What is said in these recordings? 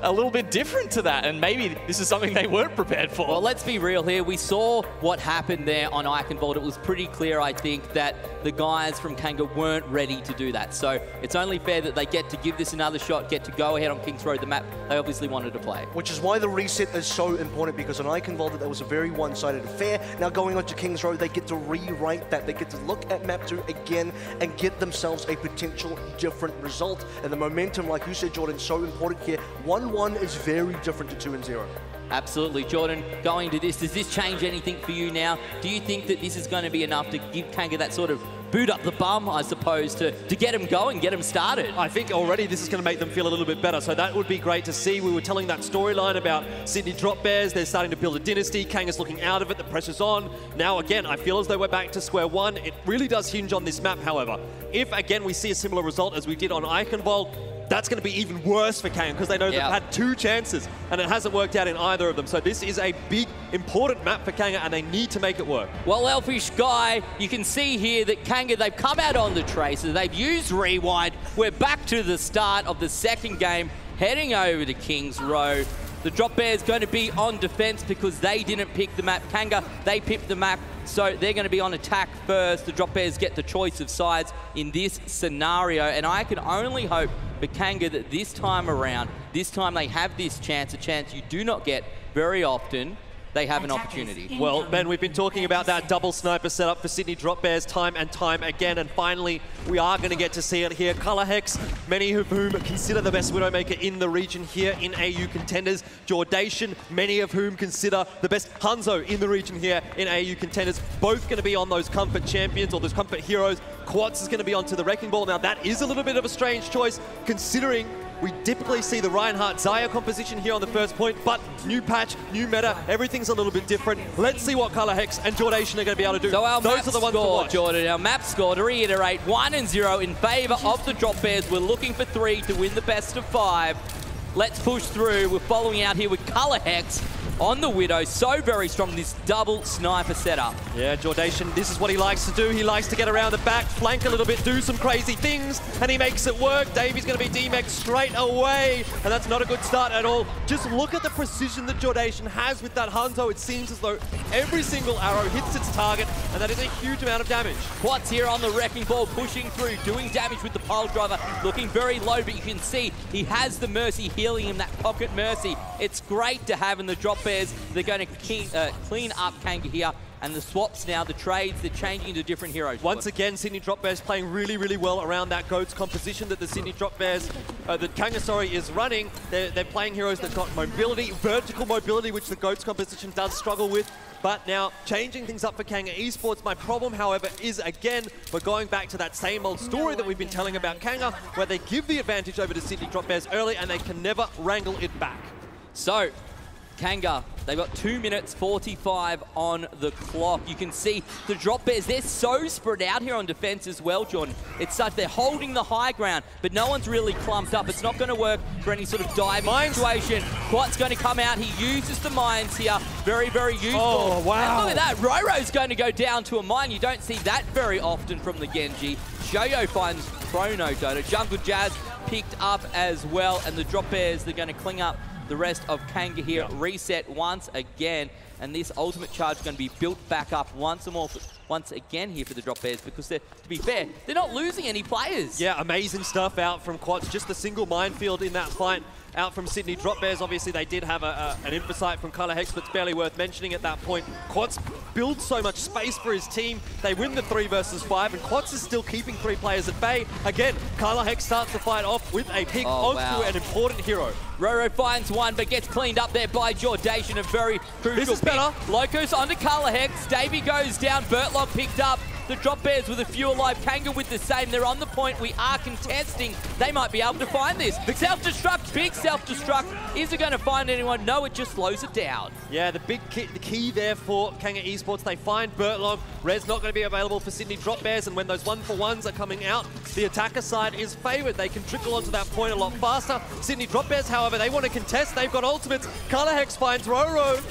a little bit different to that, and maybe this is something they weren't prepared for. Well, let's be real here. We saw what happened there on Eichenwald. It was pretty clear, I think, that the guys from Kanga weren't ready to do that. So it's only fair that they get to give this another shot, get to go ahead on Kings Road, the map they obviously wanted to play. Which is why the reset is so important, because on Eichenwald that was a very one-sided affair. Now going on to Kings Road, they get to rewrite that. They get to look at map 2 again and get themselves a potential different result. And the momentum, like you said, Jordan, so important here. 1-1 is very different to 2-0. Absolutely. Jordan, going to this, does this change anything for you now? Do you think that this is going to be enough to give Kanga that sort of boot up the bum, I suppose, to get him going, get him started? I think already this is going to make them feel a little bit better, so that would be great to see. We were telling that storyline about Sydney Drop Bears. They're starting to build a dynasty. Kanga's looking out of it. The pressure's on. Now, again, I feel as though we're back to square one. It really does hinge on this map, however. If, again, we see a similar result as we did on Eichenwald, that's going to be even worse for Kanga because they know they've had 2 chances and it hasn't worked out in either of them. So this is a big, important map for Kanga and they need to make it work. Well, Elfishguy, you can see here that Kanga, they've come out on the tracer. They've used Rewind. We're back to the start of the second game, heading over to Kings Road. The Drop Bears going to be on defense because they didn't pick the map. Kanga, they picked the map, so they're going to be on attack first. The Drop Bears get the choice of sides in this scenario, and I can only hope for Kanga that this time around, this time they have this chance, a chance you do not get very often. They have an opportunity. Well, Ben, we've been talking about that double sniper setup for Sydney Drop Bears time and time again, and finally we are going to get to see it here. Color Hex, many of whom consider the best Widowmaker in the region here in AU Contenders. Jordation, many of whom consider the best Hanzo in the region here in AU Contenders. Both going to be on those comfort champions or those comfort heroes. Quartz is going to be onto the Wrecking Ball. Now that is a little bit of a strange choice considering we typically see the Reinhardt Zaya composition here on the first point, but new patch, new meta, everything's a little bit different. Let's see what Color Hex and Jordation are going to be able to do. So our Those are the ones to watch. Jordan, our map score, to reiterate, 1-0 in favour of the Drop Bears. We're looking for 3 to win the best of 5. Let's push through. We're following out here with Color Hex on the Widow. So very strong, this double sniper setup. Yeah, Jordation, this is what he likes to do. He likes to get around the back, flank a little bit, do some crazy things, and he makes it work. Davy's going to be DMEC straight away, and that's not a good start at all. Just look at the precision that Jordation has with that Hanzo. It seems as though every single arrow hits its target, and that is a huge amount of damage. Quats here on the Wrecking Ball, pushing through, doing damage with the pile driver, looking very low, but you can see he has the Mercy healing him, that pocket Mercy. It's great to have in the Drop Bears. They're going to clean up Kanga here, and the swaps now, the trades, they're changing into different heroes. Once again, Sydney Drop Bears playing really, really well around that GOATS composition that the Sydney Drop Bears, that Kanga, is running. They're playing heroes that got mobility, vertical mobility, which the GOATS composition does struggle with. But now, changing things up for Kanga Esports. My problem, however, is, again, we're going back to that same old story that we've been telling about Kanga, where they give the advantage over to Sydney Drop Bears early, and they can never wrangle it back. So, Kanga, they've got 2 minutes 45 on the clock. You can see the Drop Bears, they're so spread out here on defense as well, Jordan. It's such, they're holding the high ground, but no one's really clumped up. It's not going to work for any sort of diving situation. Quat's going to come out. He uses the mines here. Very, very useful. Oh, wow. And look at that. Roro's going to go down to a mine. You don't see that very often from the Genji. Shoyo finds Chrono Dodo. Jungle Jazz picked up as well, and the Drop Bears, they're going to cling up the rest of Kanga here, reset once again, and this ultimate charge is going to be built back up once again here for the Drop Bears, because to be fair, they're not losing any players. Yeah, amazing stuff out from Quats. Just a single minefield in that fight out from Sydney Drop Bears. Obviously, they did have an infocyte from Color Hex, but it's barely worth mentioning at that point. Quats builds so much space for his team. They win the 3 versus 5, and Quats is still keeping 3 players at bay. Again, Color Hex starts the fight off with a pick onto an important hero. Roro finds one, but gets cleaned up there by Jordation. A very crucial This is better. Locos onto Color Hex. Davey goes down. Bertlock picked up. The Drop Bears with a few alive. Kanga with the same. They're on the point. We are contesting. They might be able to find this. Self-destruct. Big self-destruct. Is it going to find anyone? No, it just slows it down. Yeah, the key there for Kanga Esports, they find Bertlock. Red's not going to be available for Sydney Drop Bears, and when those 1-for-1s are coming out, the attacker side is favoured. They can trickle onto that point a lot faster. Sydney Drop Bears, however, they want to contest. They've got ultimates. Color Hex finds Roro.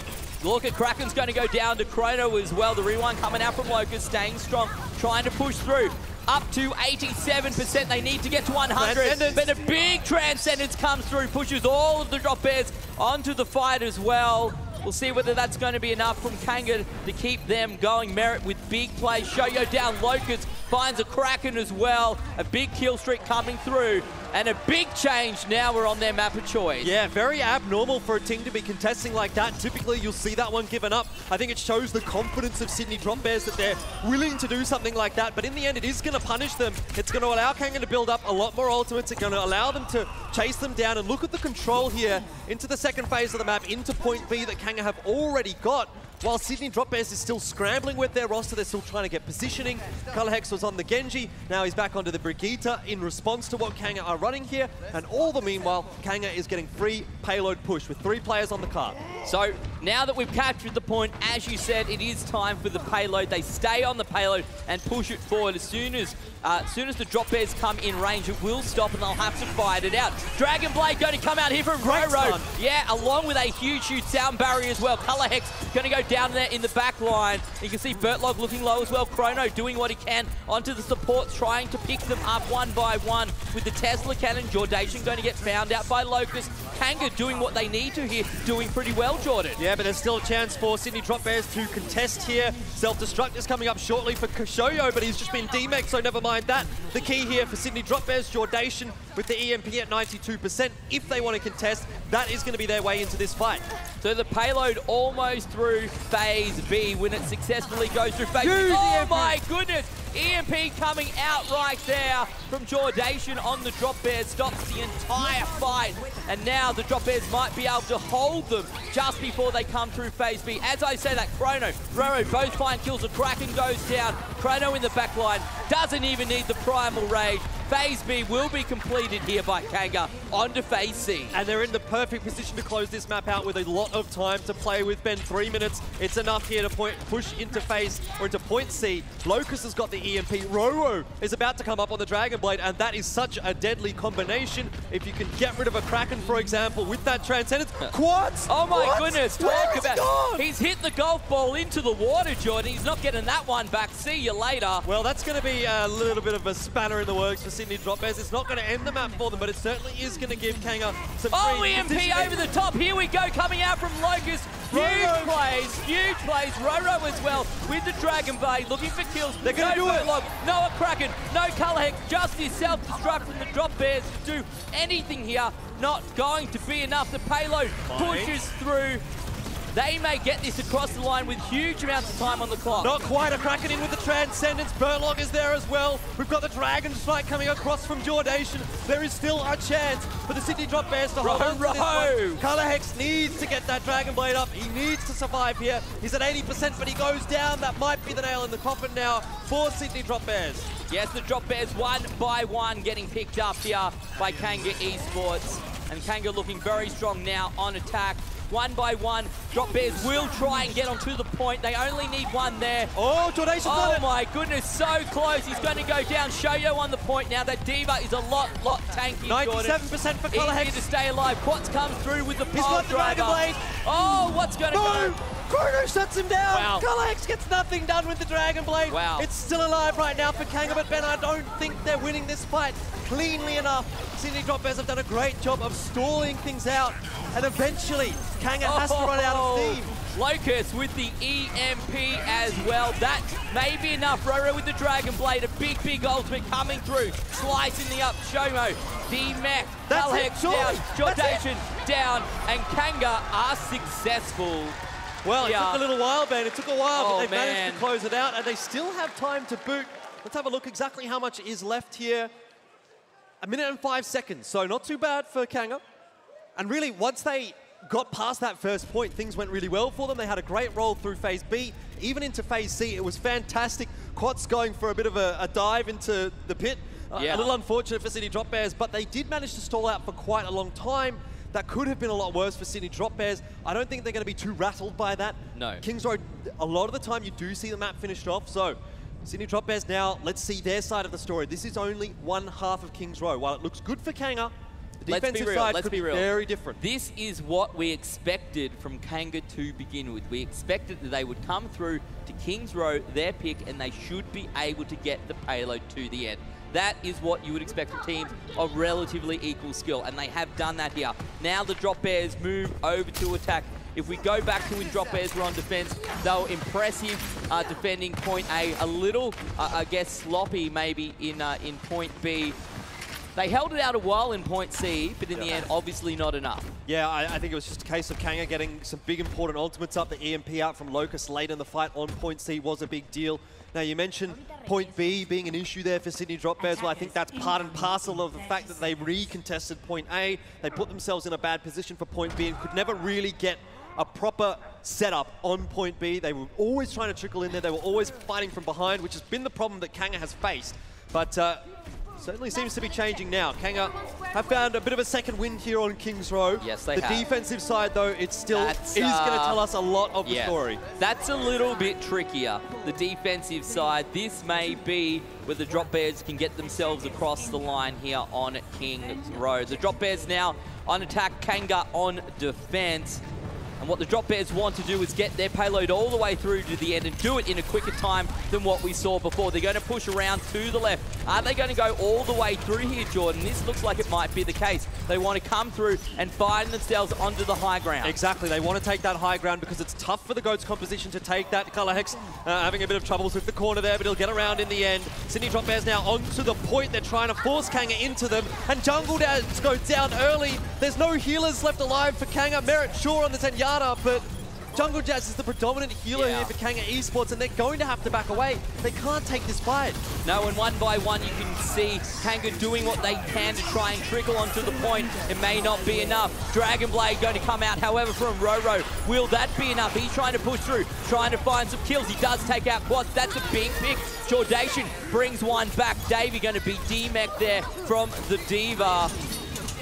Look at Kraken's going to go down to Chrono as well. The rewind coming out from Locust, staying strong, trying to push through. up to 87%. They need to get to 100. Transcendence. But a big Transcendence comes through, pushes all of the drop bears onto the fight as well. We'll see whether that's going to be enough from Kanga to keep them going. Merit with big plays. Shoyo down. Locust finds a Kraken as well. A big kill streak coming through. And a big change now we're on their map of choice. Yeah, very abnormal for a team to be contesting like that. Typically, you'll see that one given up. I think it shows the confidence of Sydney Drop Bears that they're willing to do something like that. But in the end, it is going to punish them. It's going to allow Kanga to build up a lot more ultimates. It's going to allow them to chase them down. And look at the control here into the second phase of the map, into point B that Kanga have already got. While Sydney Drop Bears is still scrambling with their roster, they're still trying to get positioning. Colorhex was on the Genji, now he's back onto the Brigitte in response to what Kanga are running here. And all the meanwhile, Kanga is getting free payload push with 3 players on the cart. So now that we've captured the point, as you said, it is time for the payload. They stay on the payload and push it forward. As soon as the Drop Bears come in range, it will stop and they'll have to fight it out. Dragon Blade going to come out here from Roro. Yeah, along with a huge sound barrier as well. Colorhex going to go down there in the back line. You can see Bertlog looking low as well. Chrono doing what he can onto the supports, trying to pick them up one by one with the Tesla cannon. Jordation going to get found out by Locust. Kanga doing what they need to here, doing pretty well, Jordan. Yeah, but there's still a chance for Sydney Drop Bears to contest here. Self-destruct is coming up shortly for Shoyo, but he's just been demexed, so never mind that. The key here for Sydney Drop Bears, Jordation with the EMP at 92%. If they want to contest, that is going to be their way into this fight. So the payload almost through phase B when it successfully goes through phase B. Oh my goodness! EMP coming out right there from Jordation on the Drop Bears, stops the entire fight. And now the Drop Bears might be able to hold them just before they come through phase B. As I say that, Chrono, Roro both find kills, the Kraken goes down. Chrono in the back line, doesn't even need the Primal Rage. Phase B will be completed here by Kanga onto phase C. And they're in the perfect position to close this map out with a lot of time to play with. Ben, 3 minutes. It's enough here to push into phase or into point C. Locust has got the EMP. Roro is about to come up on the Dragon Blade, and that is such a deadly combination. If you can get rid of a Kraken, for example, with that Transcendence. Quads! Oh my goodness, talk about gone? He's hit the golf ball into the water, Jordan. He's not getting that one back. See you later. Well, that's going to be a little bit of a spanner in the works for Sydney Drop Bears. It's not going to end the map for them, but it certainly is going to give Kanga some free EMP positioning. over the top. Here we go, coming out from Locust. Huge plays. Roro as well with the Dragon Blade, looking for kills. They're going to do it. No a Kraken, no Colorhex, just his self-destruct from the Drop Bears to do anything here. Not going to be enough. The payload pushes through. They may get this across the line with huge amounts of time on the clock. Not quite a Kraken in with the Transcendence. Bertlog is there as well. We've got the Dragon Strike coming across from Jordation. There is still a chance for the Sydney Drop Bears to hold on to this one. Colorhex needs to get that Dragon Blade up. He needs to survive here. He's at 80%, but he goes down. That might be the nail in the coffin now for Sydney Drop Bears. Yes, the Drop Bears one by one getting picked up here by Kanga Esports. And Kanga looking very strong now on attack. One by one, Drop Bears will try and get onto the point. They only need one there. Oh, Jordation's got it. Oh my goodness, so close. He's going to go down. Shoyo on the point now. That Diva is a lot tanky, 97% for Colorhex. Easy to stay alive. Quats comes through with the pile He's got the Dragon Blade. Oh, what's going to go? Chrono shuts him down. Wow. Colorhex gets nothing done with the Dragon Blade. Wow. It's still alive right now for Kanga, but Ben, I don't think they're winning this fight cleanly enough. Sydney Drop Bears have done a great job of stalling things out, and eventually Kanga has to run out of steam. Locust with the EMP as well. That may be enough. Roro with the Dragon Blade. A big ultimate coming through. Slicing the up. Shomo. D-Mech. Colorhex down. Jordation down. And Kanga are successful. Well, it took a little while, Ben. It took a while, but they've managed to close it out, and they still have time to boot. Let's have a look exactly how much is left here. 1 minute and 5 seconds, so not too bad for Kanga. And really, once they got past that first point, things went really well for them. They had a great roll through phase B, even into phase C. It was fantastic. Quats going for a bit of a dive into the pit. A little unfortunate for Sydney Drop Bears, but they did manage to stall out for quite a long time. That could have been a lot worse for Sydney Drop Bears. I don't think they're going to be too rattled by that. No. Kings Road, a lot of the time you do see the map finished off, so Sydney Drop Bears now, let's see their side of the story. This is only one half of Kings Row. While it looks good for Kanga, The let's be defensive real. side Let's could be real. very different. This is what we expected from Kanga to begin with. We expected that they would come through to Kings Row, their pick, and they should be able to get the payload to the end. That is what you would expect from teams of relatively equal skill, and they have done that here. Now the Drop Bears move over to attack. If we go back to when Drop Bears were on defense, they were impressive defending point A, a little, I guess, sloppy maybe in point B. They held it out a while in point C, but in the end, obviously not enough. Yeah, I think it was just a case of Kanga getting some big important ultimates up. The EMP out from Locust late in the fight on point C was a big deal. Now, you mentioned point B being an issue there for Sydney Drop Bears. Well, I think that's part and parcel of the fact that they recontested point A. They put themselves in a bad position for point B and could never really get a proper setup on point B. They were always trying to trickle in there. They were always fighting from behind, which has been the problem that Kanga has faced. But certainly seems to be changing now. Kanga have found a bit of a second wind here on Kings Row. Yes, they the have. The defensive side, though, it is going to tell us a lot of the story. That's a little bit trickier, the defensive side. This may be where the Drop Bears can get themselves across the line here on Kings Row. The Drop Bears now on attack, Kanga on defense. And what the Drop Bears want to do is get their payload all the way through to the end and do it in a quicker time than what we saw before. They're going to push around to the left. Are they going to go all the way through here, Jordan? This looks like it might be the case. They want to come through and find themselves onto the high ground. Exactly. They want to take that high ground because it's tough for the Goats composition to take that. Color Hex having a bit of troubles with the corner there, but he'll get around in the end. Sydney Drop Bears now onto the point. They're trying to force Kanga into them, and Jungle Dads go down early. There's no healers left alive for Kanga. Merit sure on the Zenyatta, but Jungle Jazz is the predominant healer here for Kanga Esports, and they're going to have to back away. They can't take this fight. No, and one by one you can see Kanga doing what they can to try and trickle onto the point. It may not be enough. Dragonblade going to come out, however, from Roro. Will that be enough? He's trying to push through, trying to find some kills. He does take out Quads. That's a big pick. Jordation brings one back. Davey going to be D-Mech there from the Diva.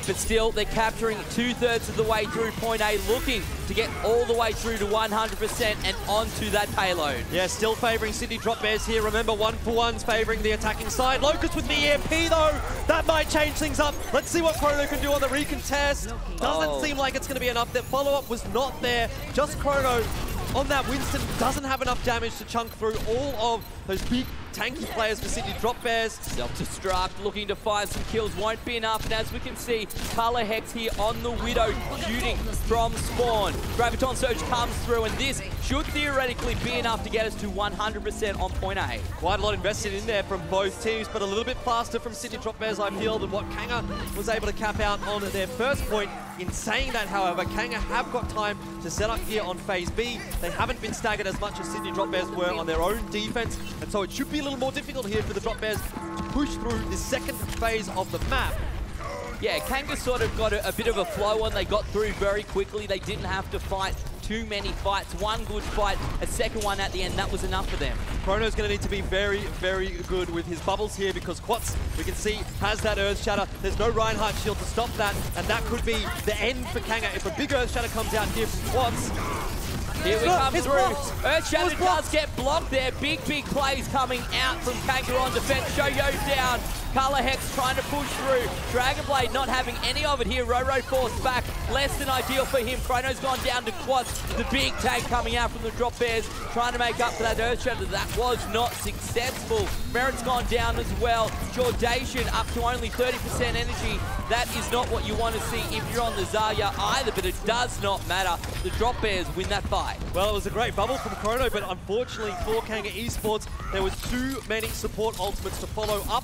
But still, they're capturing 2/3 of the way through point A, looking to get all the way through to 100% and onto that payload. Yeah, still favouring Sydney Drop Bears here. Remember, 1-for-1's favouring the attacking side. Locust with the EMP, though. That might change things up. Let's see what Chrono can do on the recontest. Doesn't seem like it's going to be enough. That follow-up was not there. Just Chrono on that Winston doesn't have enough damage to chunk through all of those big tanky players for Sydney Drop Bears. Self-destruct, looking to find some kills, won't be enough. And as we can see, Color Hex here on the Widow, shooting from spawn. Graviton Surge comes through, and this should theoretically be enough to get us to 100% on point A. Quite a lot invested in there from both teams, but a little bit faster from Sydney Drop Bears, I feel, than what Kanga was able to cap out on their first point. In saying that, however, Kanga have got time to set up here on phase B. They haven't been staggered as much as Sydney Drop Bears were on their own defense, and so it should be a little more difficult here for the Drop Bears to push through the second phase of the map. Yeah, Kanga sort of got a bit of a flow on. They got through very quickly. They didn't have to fight too many fights. One good fight, a second one at the end. That was enough for them. Chrono's going to need to be very, very good with his bubbles here because Quats, we can see, has that Earth Shatter. There's no Reinhardt shield to stop that, and that could be the end for Kanga. If a big Earth Shatter comes out here from Quats, here we come through. Earth Shatter does get blocked there. Big plays coming out from Kanga on defense. Shoyo's down. Color Hex trying to push through. Dragonblade not having any of it here. Roro forced back. Less than ideal for him. Chrono's gone down to Quads. The big tank coming out from the Drop Bears, trying to make up for that Earth Shatter. That was not successful. Merit's gone down as well. Jordation up to only 30% energy. That is not what you want to see if you're on the Zarya either, but it does not matter. The Drop Bears win that fight. Well, it was a great bubble from Chrono, but unfortunately for Kanga Esports, there was too many support ultimates to follow up.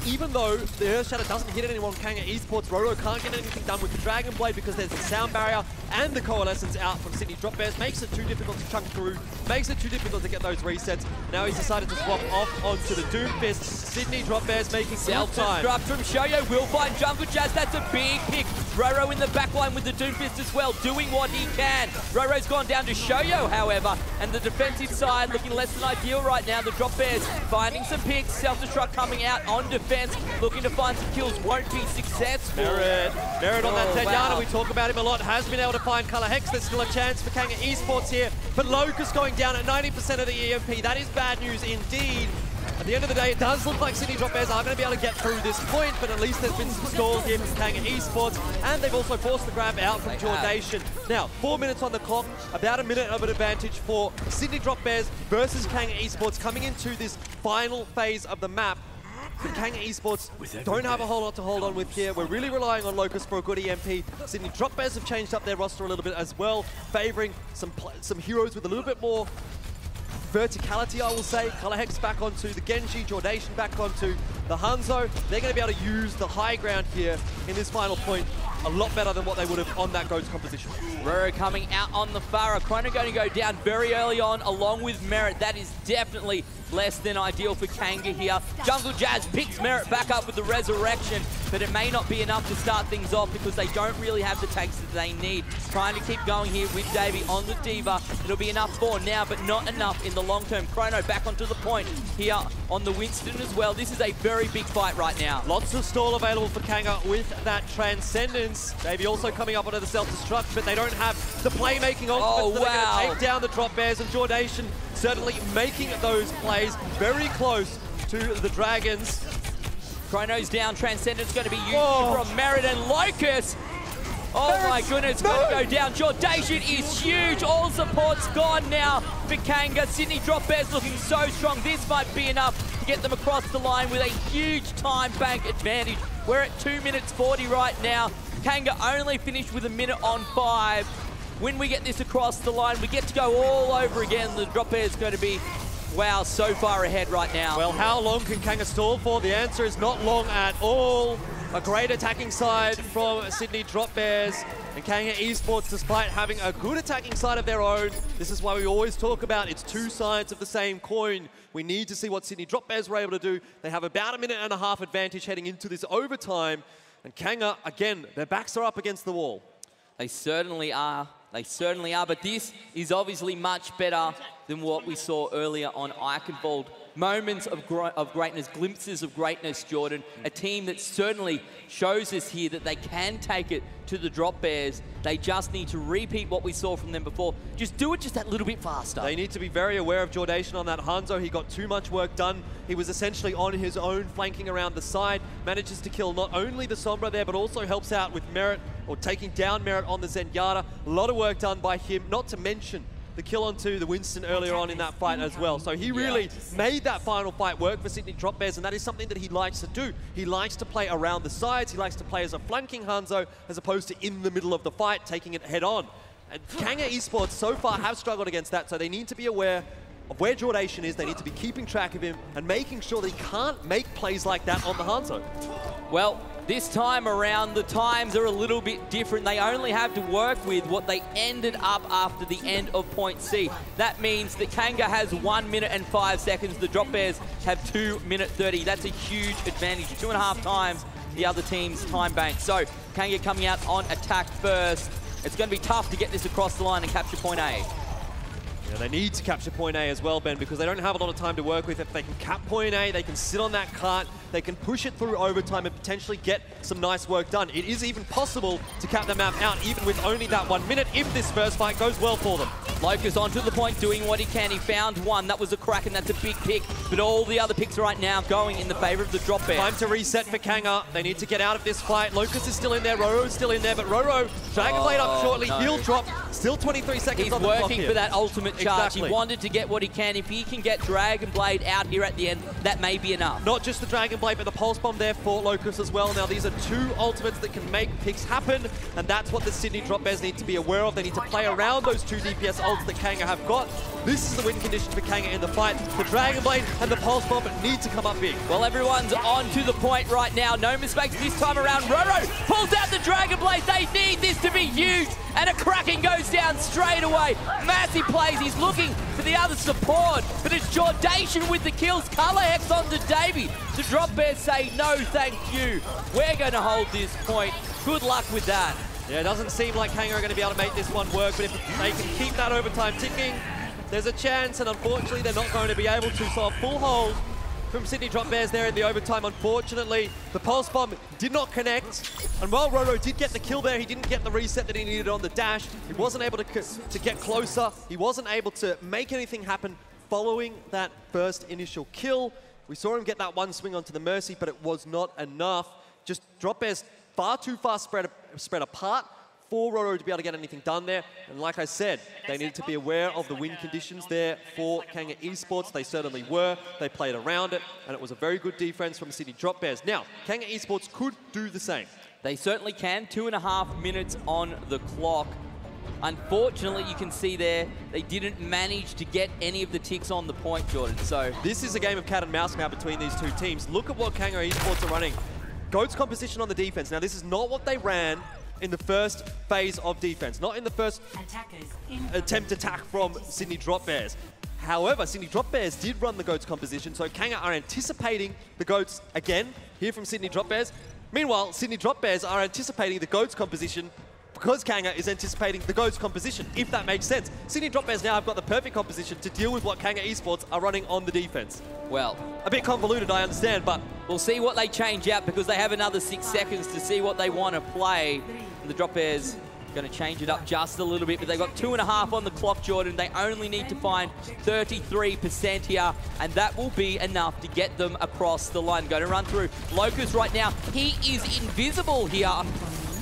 Even though the Earth Shatter doesn't hit anyone, Kanga Esports, Roro can't get anything done with the Dragon Blade because there's the sound barrier and the Coalescence out from Sydney Drop Bears. Makes it too difficult to chunk through, makes it too difficult to get those resets. Now he's decided to swap off onto the Doomfist. Sydney Drop Bears making self-destruct from Shoyo. Will find Jungle Jazz. That's a big pick. Roro in the backline with the Doomfist as well, doing what he can. Roro's gone down to Shoyo, however, and the defensive side looking less than ideal right now. The Drop Bears finding some picks. Self-destruct coming out on defense, looking to find some kills. Won't be successful. Merit on that Zenyatta. We talk about him a lot. Has been able to find Color Hex. There's still a chance for Kanga Esports here, but Locust going down at 90% of the EMP. That is bad news indeed. At the end of the day, it does look like Sydney Drop Bears are going to be able to get through this point, but at least there's been some stalls here from Kanga Esports, and they've also forced the grab out from Jordation. Now, 4 minutes on the clock, about a minute of an advantage for Sydney Drop Bears versus Kanga Esports coming into this final phase of the map. But Kanga Esports don't have a whole lot to hold on with here. We're really relying on Locust for a good EMP. Sydney Drop Bears have changed up their roster a little bit as well, favoring some heroes with a little bit more verticality, I will say. Colorhex back onto the Genji, Jordation back onto the Hanzo. They're going to be able to use the high ground here in this final point a lot better than what they would have on that GOATS composition. Roro coming out on the Pharah. Chrono going to go down very early on along with Merit. That is definitely less than ideal for Kanga here. Jungle Jazz picks Merit back up with the resurrection, but it may not be enough to start things off because they don't really have the takes that they need. Trying to keep going here with Davey on the Diva. It'll be enough for now, but not enough in the long term. Chrono back onto the point here on the Winston as well. This is a very big fight right now. Lots of stall available for Kanga with that Transcendence. Davey also coming up onto the self-destruct, but they don't have the playmaking ultimates that are going to take down the Drop Bears, and Jordation certainly making those plays very close to the Dragons. Chrono's down, Transcendence going to be used from Merit and Locust. Oh my goodness, going to go down. Jordation is huge. All support's gone now for Kanga. Sydney Drop Bears looking so strong. This might be enough to get them across the line with a huge time bank advantage. We're at 2 minutes 40 right now. Kanga only finished with a minute on 5. When we get this across the line, we get to go all over again. The Drop Bears going to be, wow, so far ahead right now. Well, how long can Kanga stall for? The answer is not long at all. A great attacking side from Sydney Drop Bears, and Kanga Esports, despite having a good attacking side of their own, this is why we always talk about it's two sides of the same coin. We need to see what Sydney Drop Bears were able to do. They have about a minute and a half advantage heading into this overtime, and Kanga, again, their backs are up against the wall. They certainly are. They certainly are, but this is obviously much better than what we saw earlier on Eichenwald. Moments of greatness, glimpses of greatness, Jordan. A team that certainly shows us here that they can take it to the Drop Bears. They just need to repeat what we saw from them before. Just do it just that little bit faster. They need to be very aware of Jordation on that Hanzo. He got too much work done. He was essentially on his own, flanking around the side. Manages to kill not only the Sombra there, but also helps out with Merit, or taking down Merit on the Zenyatta. A lot of work done by him, not to mention the kill onto the Winston earlier on in that fight as well. So he really made that final fight work for Sydney Drop Bears, and that is something that he likes to do. He likes to play around the sides. He likes to play as a flanking Hanzo as opposed to in the middle of the fight, taking it head on. And Kanga Esports so far have struggled against that, so they need to be aware of where Jordation is. They need to be keeping track of him and making sure that he can't make plays like that on the Hanzo. Well, this time around, the times are a little bit different. They only have to work with what they ended up after the end of point C. That means that Kanga has 1 minute and 5 seconds. The Drop Bears have 2 minute 30. That's a huge advantage. 2.5 times the other team's time bank. So Kanga coming out on attack first. It's going to be tough to get this across the line and capture point A. Yeah, they need to capture point A as well, Ben, because they don't have a lot of time to work with. If they can cap point A, they can sit on that cart, they can push it through overtime and potentially get some nice work done. It is even possible to cap the map out, even with only that 1 minute, if this first fight goes well for them. Locust onto the point, doing what he can. He found one. That was a crack, and that's a big pick. But all the other picks right now going in the favor of the Drop Bears. Time to reset for Kanga. They need to get out of this fight. Locust is still in there. Roro's still in there, but Roro, Dragonblade up shortly. No. He'll drop. Still 23 seconds on the clock here. He's working for that ultimate charge. Exactly. He wanted to get what he can. If he can get Dragonblade out here at the end, that may be enough. Not just the Dragonblade, but the Pulse Bomb there for Locust as well. Now, these are two ultimates that can make picks happen, and that's what the Sydney Drop Bears need to be aware of. They need to play around those two DPS ults that Kanga have got. This is the win condition for Kanga in the fight. The Dragonblade and the Pulse Bomb need to come up big. Well, everyone's on to the point right now. No mistakes this time around. Roro pulls out the Dragonblade. They need this to be huge, and a Kraken goes down straight away. Massive plays. He's looking for the other support, but it's Jordation with the kills. Color Hex onto Davey. The Drop Bears say, no, thank you. We're going to hold this point. Good luck with that. Yeah, it doesn't seem like Kanga are going to be able to make this one work, but if they can keep that overtime ticking, there's a chance, and unfortunately they're not going to be able to. So a full hold from Sydney Drop Bears there in the overtime. Unfortunately, the Pulse Bomb did not connect, and while Roro did get the kill there, he didn't get the reset that he needed on the dash. He wasn't able to get closer. He wasn't able to make anything happen following that first initial kill. We saw him get that one swing onto the Mercy, but it was not enough. Just Drop Bears far too far spread apart for Roro to be able to get anything done there. And like I said, they needed to be aware of the wind conditions there for Kanga Esports. They certainly were. They played around it, and it was a very good defense from the Sydney Drop Bears. Now, Kanga Esports could do the same. They certainly can. 2.5 minutes on the clock. Unfortunately, you can see there, they didn't manage to get any of the ticks on the point, Jordan. So this is a game of cat and mouse now between these two teams. Look at what Kanga Esports are running. Goat's composition on the defense. Now, this is not what they ran in the first phase of defense, not in the first attempt attack from Sydney Drop Bears. However, Sydney Drop Bears did run the Goat's composition, so Kanga are anticipating the Goats again here from Sydney Drop Bears. Meanwhile, Sydney Drop Bears are anticipating the Goat's composition because Kanga is anticipating the Goat's composition, if that makes sense. Sydney Drop Bears now have got the perfect composition to deal with what Kanga Esports are running on the defense. Well, a bit convoluted, I understand, but we'll see what they change out because they have another 6 seconds to see what they want to play. And the Drop Bears going to change it up just a little bit, but they've got 2.5 on the clock, Jordan. They only need to find 33% here, and that will be enough to get them across the line. Going to run through Locust right now. He is invisible here,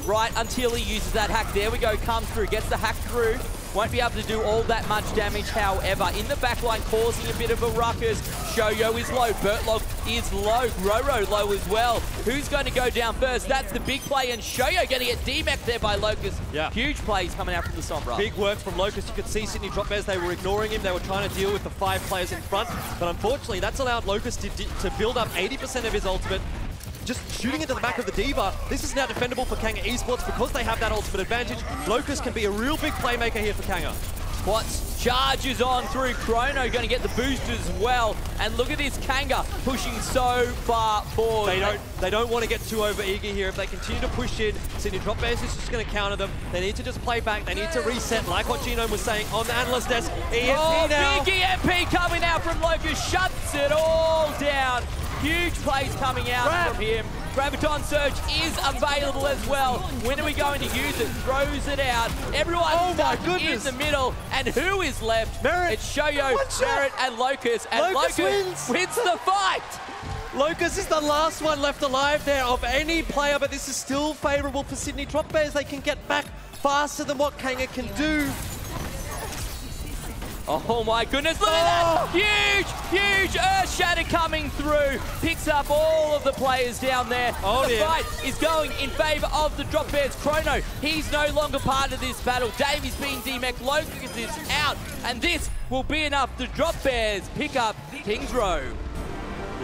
right until he uses that hack. There we go, comes through, gets the hack through. Won't be able to do all that much damage, however. In the back line, causing a bit of a ruckus. Shoyo is low, Bertlog is low, Roro low as well. Who's going to go down first? That's the big play, and Shoyo going to get DMAC there by Locust. Yeah. Huge plays coming out from the Sombra. Big work from Locust. You could see Sydney Drop Bears, they were ignoring him. They were trying to deal with the 5 players in front, but unfortunately, that's allowed Locust to build up 80% of his ultimate. Just shooting into the back of the Diva. This is now defendable for Kanga Esports because they have that ultimate advantage. Locust can be a real big playmaker here for Kanga. Quats charges on through. Chrono going to get the boost as well. And look at this Kanga pushing so far forward. They don't want to get too over-eager here. If they continue to push in, Sydney Drop Bears is just going to counter them. They need to just play back. They need to reset, like what Genome was saying on the analyst desk. EMP now. Big EMP coming out from Locust. Shuts it all down. Huge plays coming out from him. Graviton Surge is available as well. When are we going to use it? Throws it out. Everyone's stuck in the middle. And who is left? Merritt. It's Shoyo, Merritt, and Locust. And Locust wins the fight. Locust is the last one left alive there of any player, but this is still favorable for Sydney Drop Bears. They can get back faster than what Kanga can do. Oh my goodness, look at that! Huge, huge Earth Shatter coming through. Picks up all of the players down there. The fight is going in favor of the Drop Bears. Chrono, he's no longer part of this battle. Davey's being DMAC, Locust is out. And this will be enough. The Drop Bears pick up Kings Row.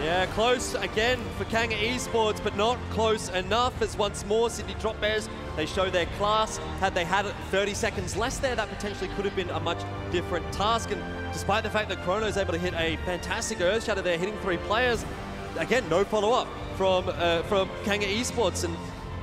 Yeah, close again for Kanga Esports, but not close enough as once more Sydney Drop Bears, they show their class. Had they had 30 seconds less there, that potentially could have been a much different task. And despite the fact that Chrono is able to hit a fantastic Earth Shatter there, hitting 3 players, again, no follow-up from Kanga Esports. And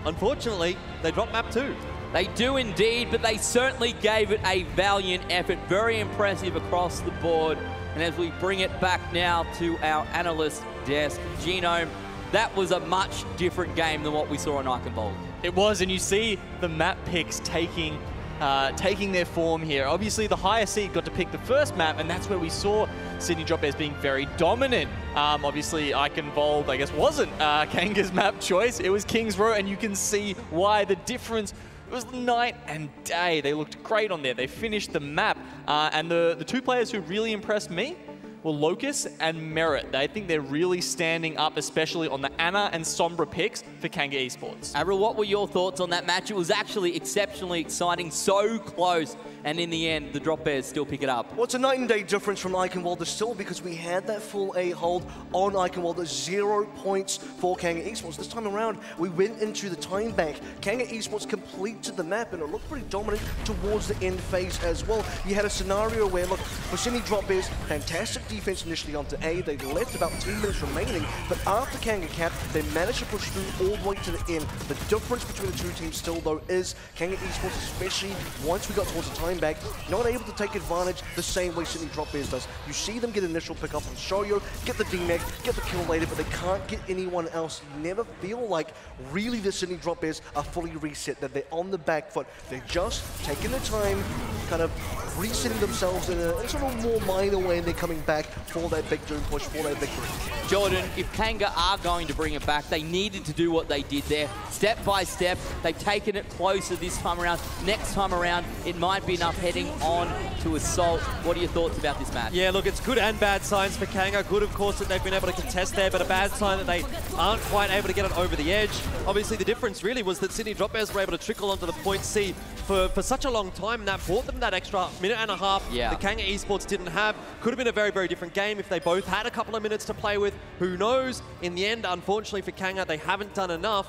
unfortunately, they dropped map 2. They do indeed, but they certainly gave it a valiant effort. Very impressive across the board. And as we bring it back now to our analyst desk, Genome, that was a much different game than what we saw on Eichenwald. It was, and you see the map picks taking their form here. Obviously, the higher seed got to pick the first map, and that's where we saw Sydney Drop Bears being very dominant. Obviously, Eichenwald, I guess, wasn't Kanga's map choice. It was Kings Row, and you can see why the difference. It was night and day. They looked great on there. They finished the map. And the 2 players who really impressed me were Locust and Merritt. I think they're really standing up, especially on the Anna and Sombra picks for Kanga Esports. AVRL, what were your thoughts on that match? It was actually exceptionally exciting, so close. And in the end, the Drop Bears still pick it up. Well, it's a night and day difference from Eichenwald still because we had that full A hold on Eichenwald. 0 points for Kanga Esports. This time around, we went into the time bank. Kanga Esports completed the map and it looked pretty dominant towards the end phase as well. You had a scenario where, look, for Sydney Drop Bears, fantastic defense initially onto A. They left about 10 minutes remaining, but after Kanga capped, They managed to push through all the way to the end. The difference between the two teams still, though, is Kanga Esports, especially once we got towards the time back, not able to take advantage the same way Sydney Drop Bears does. You see them get initial pick up on Shoyo, get the D-Neck, get the kill later, but they can't get anyone else. You never feel like really the Sydney Drop Bears are fully reset, that they're on the back foot. They're just taking the time, kind of resetting themselves in a sort of more minor way, and they're coming back for that big Doom push, for that victory. Jordan, if Kanga are going to bring it back, they needed to do what they did there. Step by step, they've taken it closer this time around. Next time around, it might be enough heading on to Assault. What are your thoughts about this match? Yeah, look, it's good and bad signs for Kanga. Good, of course, that they've been able to contest there, but a bad sign that they aren't quite able to get it over the edge. Obviously, the difference really was that Sydney Drop Bears were able to trickle onto the point C for such a long time, and that brought them that extra minute and a half that Kanga Esports didn't have. Could have been a very, very different game if they both had a couple of minutes to play with. Who knows? In the end, unfortunately for Kanga, they haven't done enough.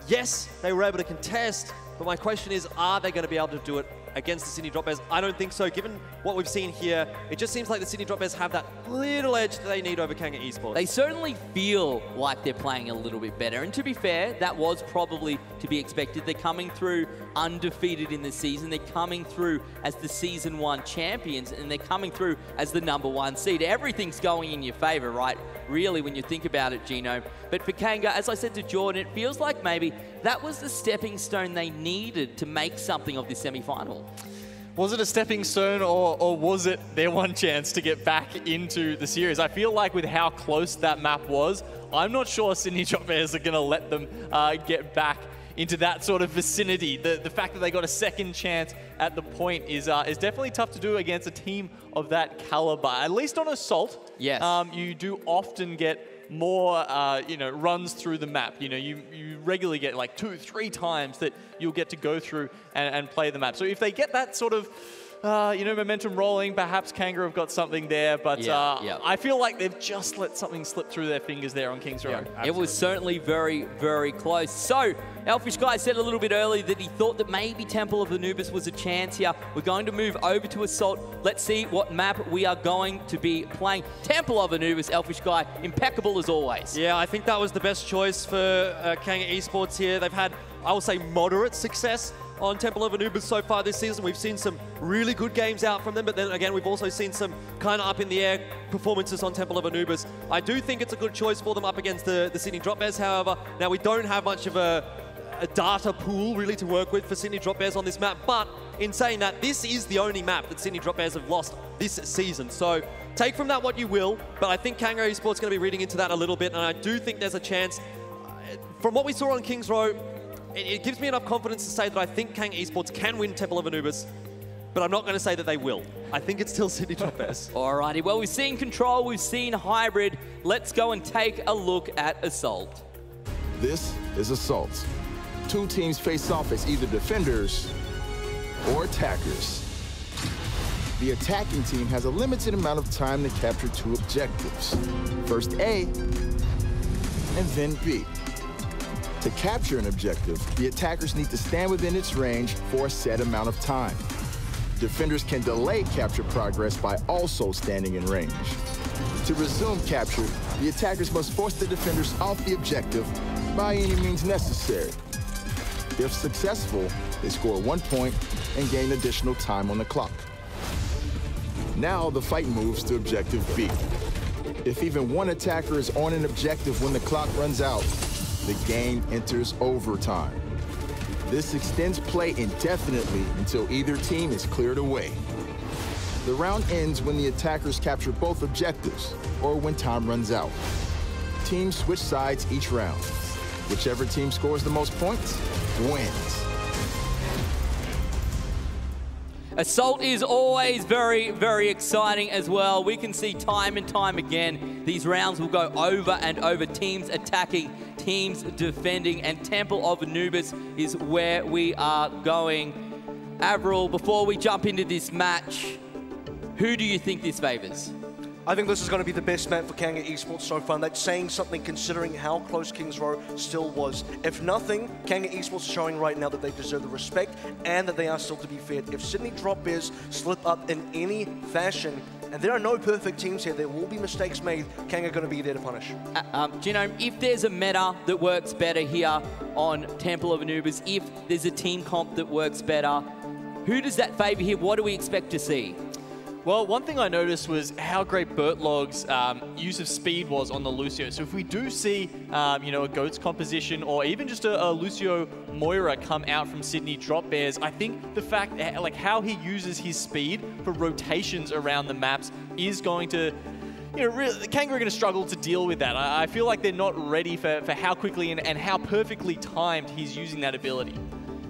Yes, they were able to contest, but my question is, are they going to be able to do it against the Sydney Drop Bears? I don't think so. Given what we've seen here, it just seems like the Sydney Drop Bears have that little edge that they need over Kanga Esports. They certainly feel like they're playing a little bit better. And to be fair, that was probably to be expected. They're coming through undefeated in the season. They're coming through as the Season 1 champions, and they're coming through as the #1 seed. Everything's going in your favor, right? Really, when you think about it, Gino. But for Kanga, as I said to Jordan, it feels like maybe that was the stepping stone they needed to make something of this semi-final. Was it a stepping stone, or was it their one chance to get back into the series? I feel like with how close that map was, I'm not sure Sydney Drop Bears are going to let them get back into that sort of vicinity. The fact that they got a second chance at the point is definitely tough to do against a team of that caliber. At least on Assault, yes. You do often get more, runs through the map. You regularly get like 2-3 times that you'll get to go through and play the map. So if they get that sort of, momentum rolling, perhaps Kanga have got something there, but I feel like they've just let something slip through their fingers there on Kings Road. It was certainly very, very close. So, Elfishguy said a little bit earlier that he thought that maybe Temple of Anubis was a chance here. We're going to move over to Assault. Let's see what map we are going to be playing. Temple of Anubis, Elfishguy, impeccable as always. Yeah, I think that was the best choice for Kanga Esports here. They've had, I will say, moderate success on Temple of Anubis so far this season. We've seen some really good games out from them, but then again, we've also seen some kind of up in the air performances on Temple of Anubis. I do think it's a good choice for them up against the Sydney Drop Bears, however. Now, we don't have much of a data pool really to work with for Sydney Drop Bears on this map, but in saying that, this is the only map that Sydney Drop Bears have lost this season. So take from that what you will, but I think Kanga Esports is going to be reading into that a little bit, and I do think there's a chance. From what we saw on Kings Row, it gives me enough confidence to say that I think Kanga Esports can win Temple of Anubis, but I'm not going to say that they will. I think it's still Sydney Drop Bears. Alrighty, well, we've seen Control, we've seen Hybrid. Let's go and take a look at Assault. This is Assault. Two teams face off as either defenders or attackers. The attacking team has a limited amount of time to capture 2 objectives. First A, and then B. To capture an objective, the attackers need to stand within its range for a set amount of time. Defenders can delay capture progress by also standing in range. To resume capture, the attackers must force the defenders off the objective by any means necessary. If successful, they score 1 point and gain additional time on the clock. Now the fight moves to objective B. If even one attacker is on an objective when the clock runs out, the game enters overtime. This extends play indefinitely until either team is cleared away. The round ends when the attackers capture both objectives or when time runs out. Teams switch sides each round. Whichever team scores the most points wins. Assault is always very, very exciting as well. We can see time and time again, these rounds will go over and over. Teams attacking, teams defending, and Temple of Anubis is where we are going. AVRL, before we jump into this match, who do you think this favors? I think this is going to be the best map for Kanga Esports so far. That's saying something considering how close Kings Row still was. If nothing, Kanga Esports is showing right now that they deserve the respect and that they are still to be feared. If Sydney Drop Bears slip up in any fashion, And there are no perfect teams here. There will be mistakes made. Kanga going to be there to punish. Do you know, if there's a meta that works better here on Temple of Anubis, if there's a team comp that works better, who does that favour here? What do we expect to see? Well, one thing I noticed was how great Bertlog's use of speed was on the Lucio. So if we do see, you know, a Goats composition or even just a Lucio Moira come out from Sydney Drop Bears, I think the fact, like how he uses his speed for rotations around the maps is going to, you know, really, Kanga are going to struggle to deal with that. I feel like they're not ready for how quickly and how perfectly timed he's using that ability.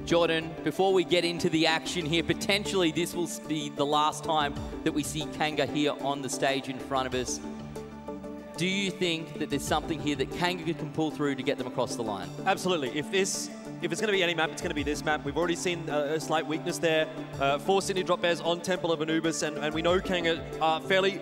Jordan, before we get into the action here, potentially this will be the last time that we see Kanga here on the stage in front of us. Do you think that there's something here that Kanga can pull through to get them across the line? Absolutely. If it's going to be any map, it's going to be this map. We've already seen a slight weakness there for Sydney Drop Bears on Temple of Anubis, and we know Kanga are fairly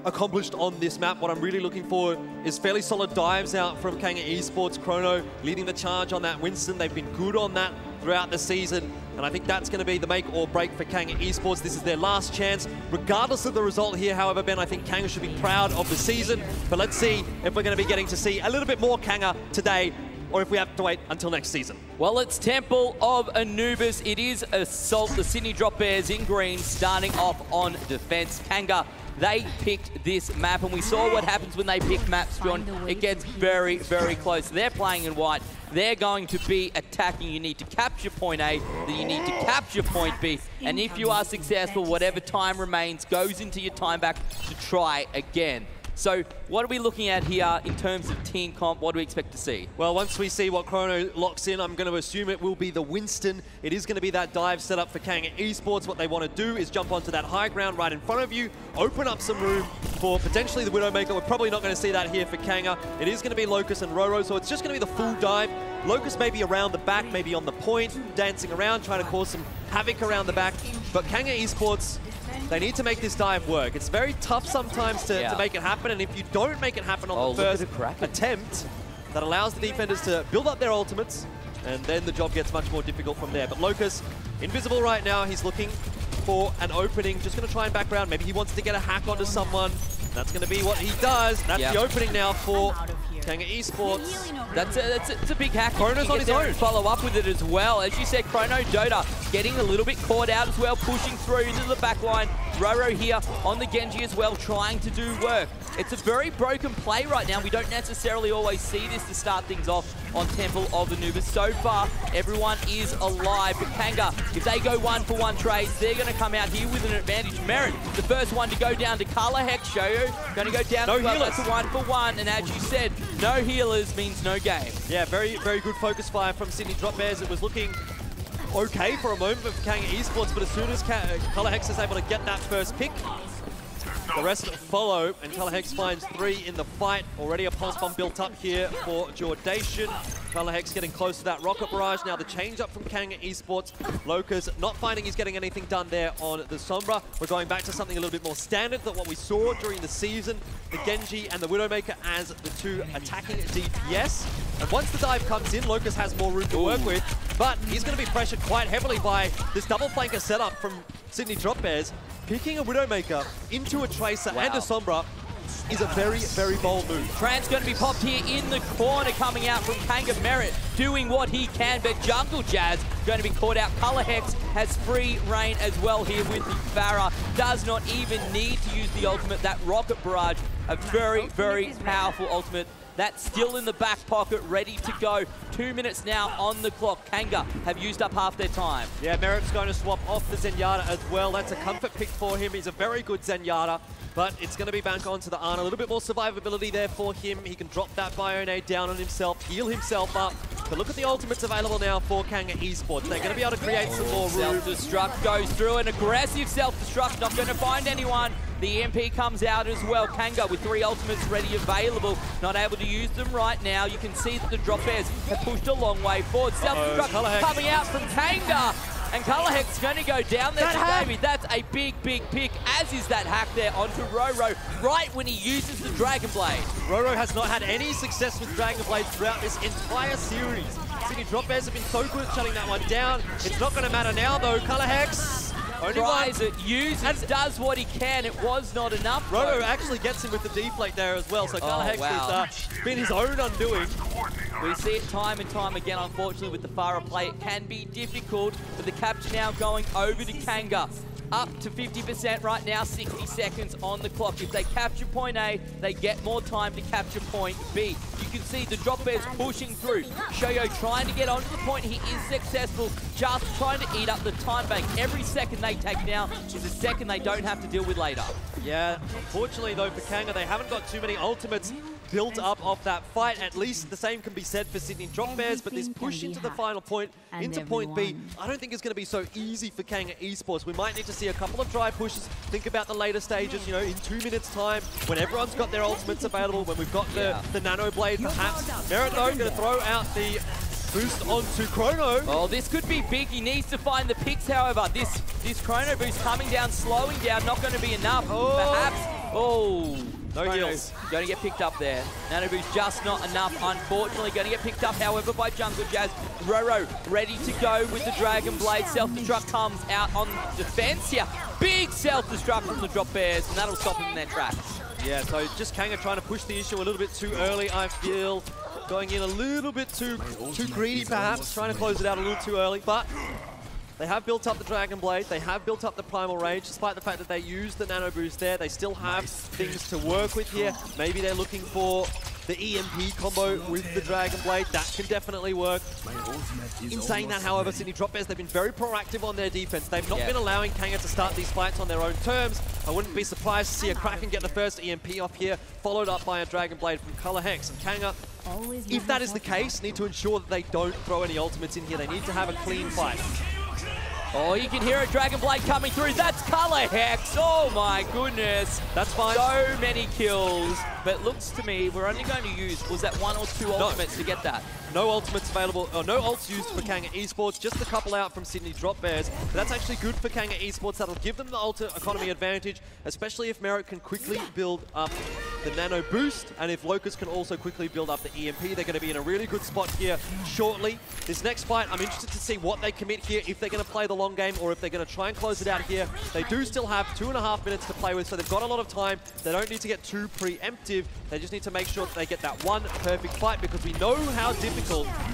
accomplished on this map. What I'm really looking for is fairly solid dives out from Kanga Esports. Chrono leading the charge on that Winston. They've been good on that throughout the season, and I think that's going to be the make or break for Kanga Esports. This is their last chance. Regardless of the result here, however, Ben, I think Kanga should be proud of the season, but let's see if we're going to be getting to see a little bit more Kanga today, or if we have to wait until next season. Well, it's Temple of Anubis. It is Assault, the Sydney Drop Bears in green, starting off on defense. Kanga, they picked this map, and we saw what happens when they pick maps, John. It gets very, very close. They're playing in white. They're going to be attacking. You need to capture point A, then you need to capture point B. And if you are successful, whatever time remains goes into your time back to try again. So what are we looking at here in terms of team comp? What do we expect to see? Well, once we see what Chrono locks in, I'm going to assume it will be the Winston. It is going to be that dive set up for Kanga Esports. What they want to do is jump onto that high ground right in front of you, open up some room for potentially the Widowmaker. We're probably not going to see that here for Kanga. It is going to be Locust and Roro, so it's just going to be the full dive. Locust maybe around the back, maybe on the point, dancing around, trying to cause some havoc around the back. But Kanga Esports, they need to make this dive work. It's very tough sometimes to make it happen, and if you don't make it happen on the first attempt, that allows the defenders to build up their ultimates, and then the job gets much more difficult from there. But Locust, invisible right now, he's looking for an opening, just going to try and back around. Maybe he wants to get a hack onto someone. That's going to be what he does. That's the opening now for Kanga Esports. That's a big hack. Chrono's on his own. Follow up with it as well. As you said, Chrono Dota getting a little bit caught out as well, pushing through into the back line. Roro here on the Genji as well, trying to do work. It's a very broken play right now. We don't necessarily always see this to start things off on Temple of Anubis. So far, everyone is alive. But Kanga, if they go 1-for-1 trades, they're going to come out here with an advantage. Merit, the first one to go down to Color Hex. Shoyo going to go down to 1-for-1. And as you said, no healers means no game. Yeah, very, very good focus fire from Sydney Drop Bears. It was looking okay for a moment for Kanga Esports, but as soon as Color Hex is able to get that first pick, the rest follow, and Color Hex finds 3 in the fight. Already a pulse bomb built up here for Jordation. Color Hex getting close to that rocket barrage. Now the change up from Kanga Esports. Locust not finding he's getting anything done there on the Sombra. We're going back to something a little bit more standard than what we saw during the season. The Genji and the Widowmaker as the 2 attacking DPS. And once the dive comes in, Locust has more room to work with, but he's going to be pressured quite heavily by this double flanker setup from Sydney Drop Bears. Picking a Widowmaker into a Tracer and a Sombra is a very, very bold move. Tran's going to be popped here in the corner, coming out from Kanga. Merit doing what he can, but Jungle Jazz going to be caught out. Color Hex has free reign as well here with the Farah. Does not even need to use the ultimate. That rocket barrage, a very, very powerful ultimate. That's still in the back pocket, ready to go. 2 minutes now on the clock. Kanga have used up half their time. Yeah, Merit's going to swap off the Zenyatta as well. That's a comfort pick for him. He's a very good Zenyatta, but it's going to be back onto the Ana. A little bit more survivability there for him. He can drop that Bionade down on himself, heal himself up. But look at the ultimates available now for Kanga Esports. They're going to be able to create some more room. Self-destruct goes through, an aggressive self-destruct. Not going to find anyone. The EMP comes out as well. Kanga with 3 ultimates ready available. Not able to use them right now. You can see that the Drop Bears have pushed a long way forward. Self-destruct coming out from Kanga. And Color Hex is going to go down there to David. That's a big, big pick, as is that hack there onto Roro, right when he uses the Dragon Blade. Roro has not had any success with Dragon Blade throughout this entire series. Sydney Drop Bears have been so good at shutting that one down. It's not going to matter now, though. Color Hex tries it, uses, does what he can. It was not enough. Roto actually gets him with the deflate there as well, so Kalahex has been his own undoing. We see it time and time again, unfortunately, with the Farah play. It can be difficult, but the capture now going over to Kanga. Up to 50% right now, 60 seconds on the clock. If they capture point A, they get more time to capture point B. You can see the drop bears pushing through. Shoyo trying to get onto the point. He is successful, just trying to eat up the time bank. Every second they take now is a second they don't have to deal with later. Yeah, unfortunately though for Kanga, they haven't got too many ultimates built up off that fight. At least the same can be said for Sydney Drop Bears, but this push into the final point, into point B, I don't think it's going to be so easy for Kanga Esports. We might need to see a couple of dry pushes. Think about the later stages, you know, in 2 minutes time, when everyone's got their ultimates available, when we've got the Nano Blade perhaps. Merit though, going to throw out the boost onto Chrono. Oh, this could be big. He needs to find the picks, however. This Chrono boost coming down, slowing down, not going to be enough. Perhaps. Oh. No heals. Going to get picked up there. Nano boost just not enough, unfortunately. Going to get picked up, however, by Jungle Jazz. Roro ready to go with the Dragon Blade. Self-destruct comes out on defense here. Big self-destruct from the Drop Bears, and that'll stop them in their tracks. Yeah, so just Kanga trying to push the issue a little bit too early, I feel. Going in a little bit too greedy, perhaps. Trying to close it out a little too early, but they have built up the Dragon Blade, they have built up the Primal Rage, despite the fact that they used the Nano Boost there. They still have things to work with here. Maybe they're looking for the EMP combo with the Dragon Blade. That can definitely work. In saying that, however, Sydney Drop Bears, they've been very proactive on their defense. They've not been allowing Kanga to start these fights on their own terms. I wouldn't be surprised to see a Kraken get the first EMP off here, followed up by a Dragon Blade from Color Hex. And Kanga, if that is the case, need to ensure that they don't throw any ultimates in here. They need to have a clean fight. Oh, you can hear a Dragon Blade coming through. That's Color Hex. Oh my goodness. That's fine. So many kills. But looks to me, we're only going to use, was that 1 or 2 ultimates to get that? No ultimates available, or no ults used for Kanga Esports, just a couple out from Sydney Drop Bears. But that's actually good for Kanga Esports. That'll give them the ult economy advantage, especially if Merit can quickly build up the Nano Boost, and if Locust can also quickly build up the EMP. They're going to be in a really good spot here shortly. This next fight, I'm interested to see what they commit here, if they're going to play the long game or if they're going to try and close it out here. They do still have 2.5 minutes to play with, so they've got a lot of time. They don't need to get too preemptive. They just need to make sure that they get that one perfect fight, because we know how difficult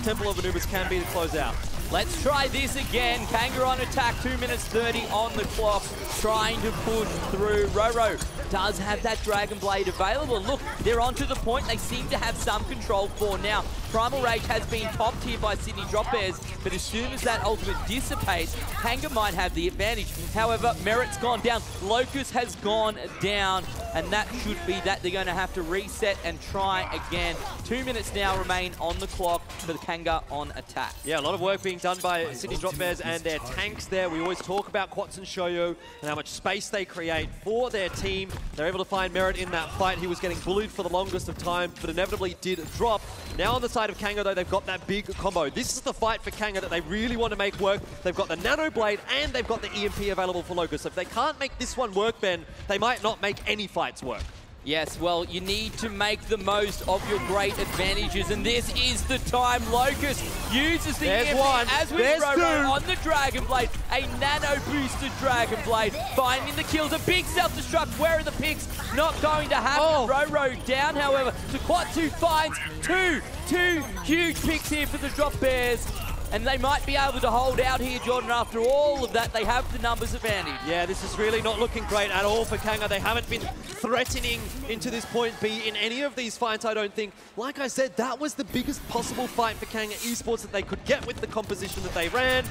Temple of Anubis can be to close out. Let's try this again. Kanga on attack, 2 minutes 30 on the clock, trying to push through. Roro does have that Dragon Blade available. Look, they're onto the point. They seem to have some control for now. Primal Rage has been topped here by Sydney Drop Bears, but as soon as that ultimate dissipates, Kanga might have the advantage. However, Merit's gone down. Locust has gone down, and that should be that. They're going to have to reset and try again. 2 minutes now remain on the clock for the Kanga on attack. Yeah, a lot of work being done by Sydney Drop Bears and their tanks there. We always talk about Quats and Shoyo and how much space they create for their team. They're able to find Merit in that fight. He was getting bullied for the longest of time, but inevitably did drop. Now on the side of Kanga, though, they've got that big combo. This is the fight for Kanga that they really want to make work. They've got the Nano Blade and they've got the EMP available for Locust. So if they can't make this one work, Ben, they might not make any fights work. Yes, well, you need to make the most of your great advantages, and this is the time. Locust uses the EMP as with Roro on the Dragon Blade. A nano-boosted Dragon Blade, finding the kills. A big self-destruct. Where are the picks? Not going to happen. Roro down, however, to Quatsu finds two huge picks here for the Drop Bears. And they might be able to hold out here, Jordan. After all of that, they have the numbers advantage. Yeah, this is really not looking great at all for Kanga. They haven't been threatening into this point B in any of these fights, I don't think. Like I said, that was the biggest possible fight for Kanga Esports that they could get with the composition that they ran.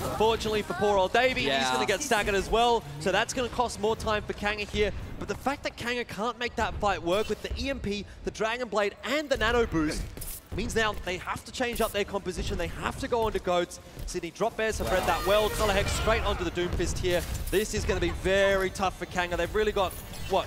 Unfortunately for poor old Davey, he's going to get staggered as well. So that's going to cost more time for Kanga here. But the fact that Kanga can't make that fight work with the EMP, the Dragon Blade, and the Nano Boost means now they have to change up their composition. They have to go onto Goats. Sydney Drop Bears have read that well. Color Hex straight onto the Doom Fist here. This is going to be very tough for Kanga. They've really got, what?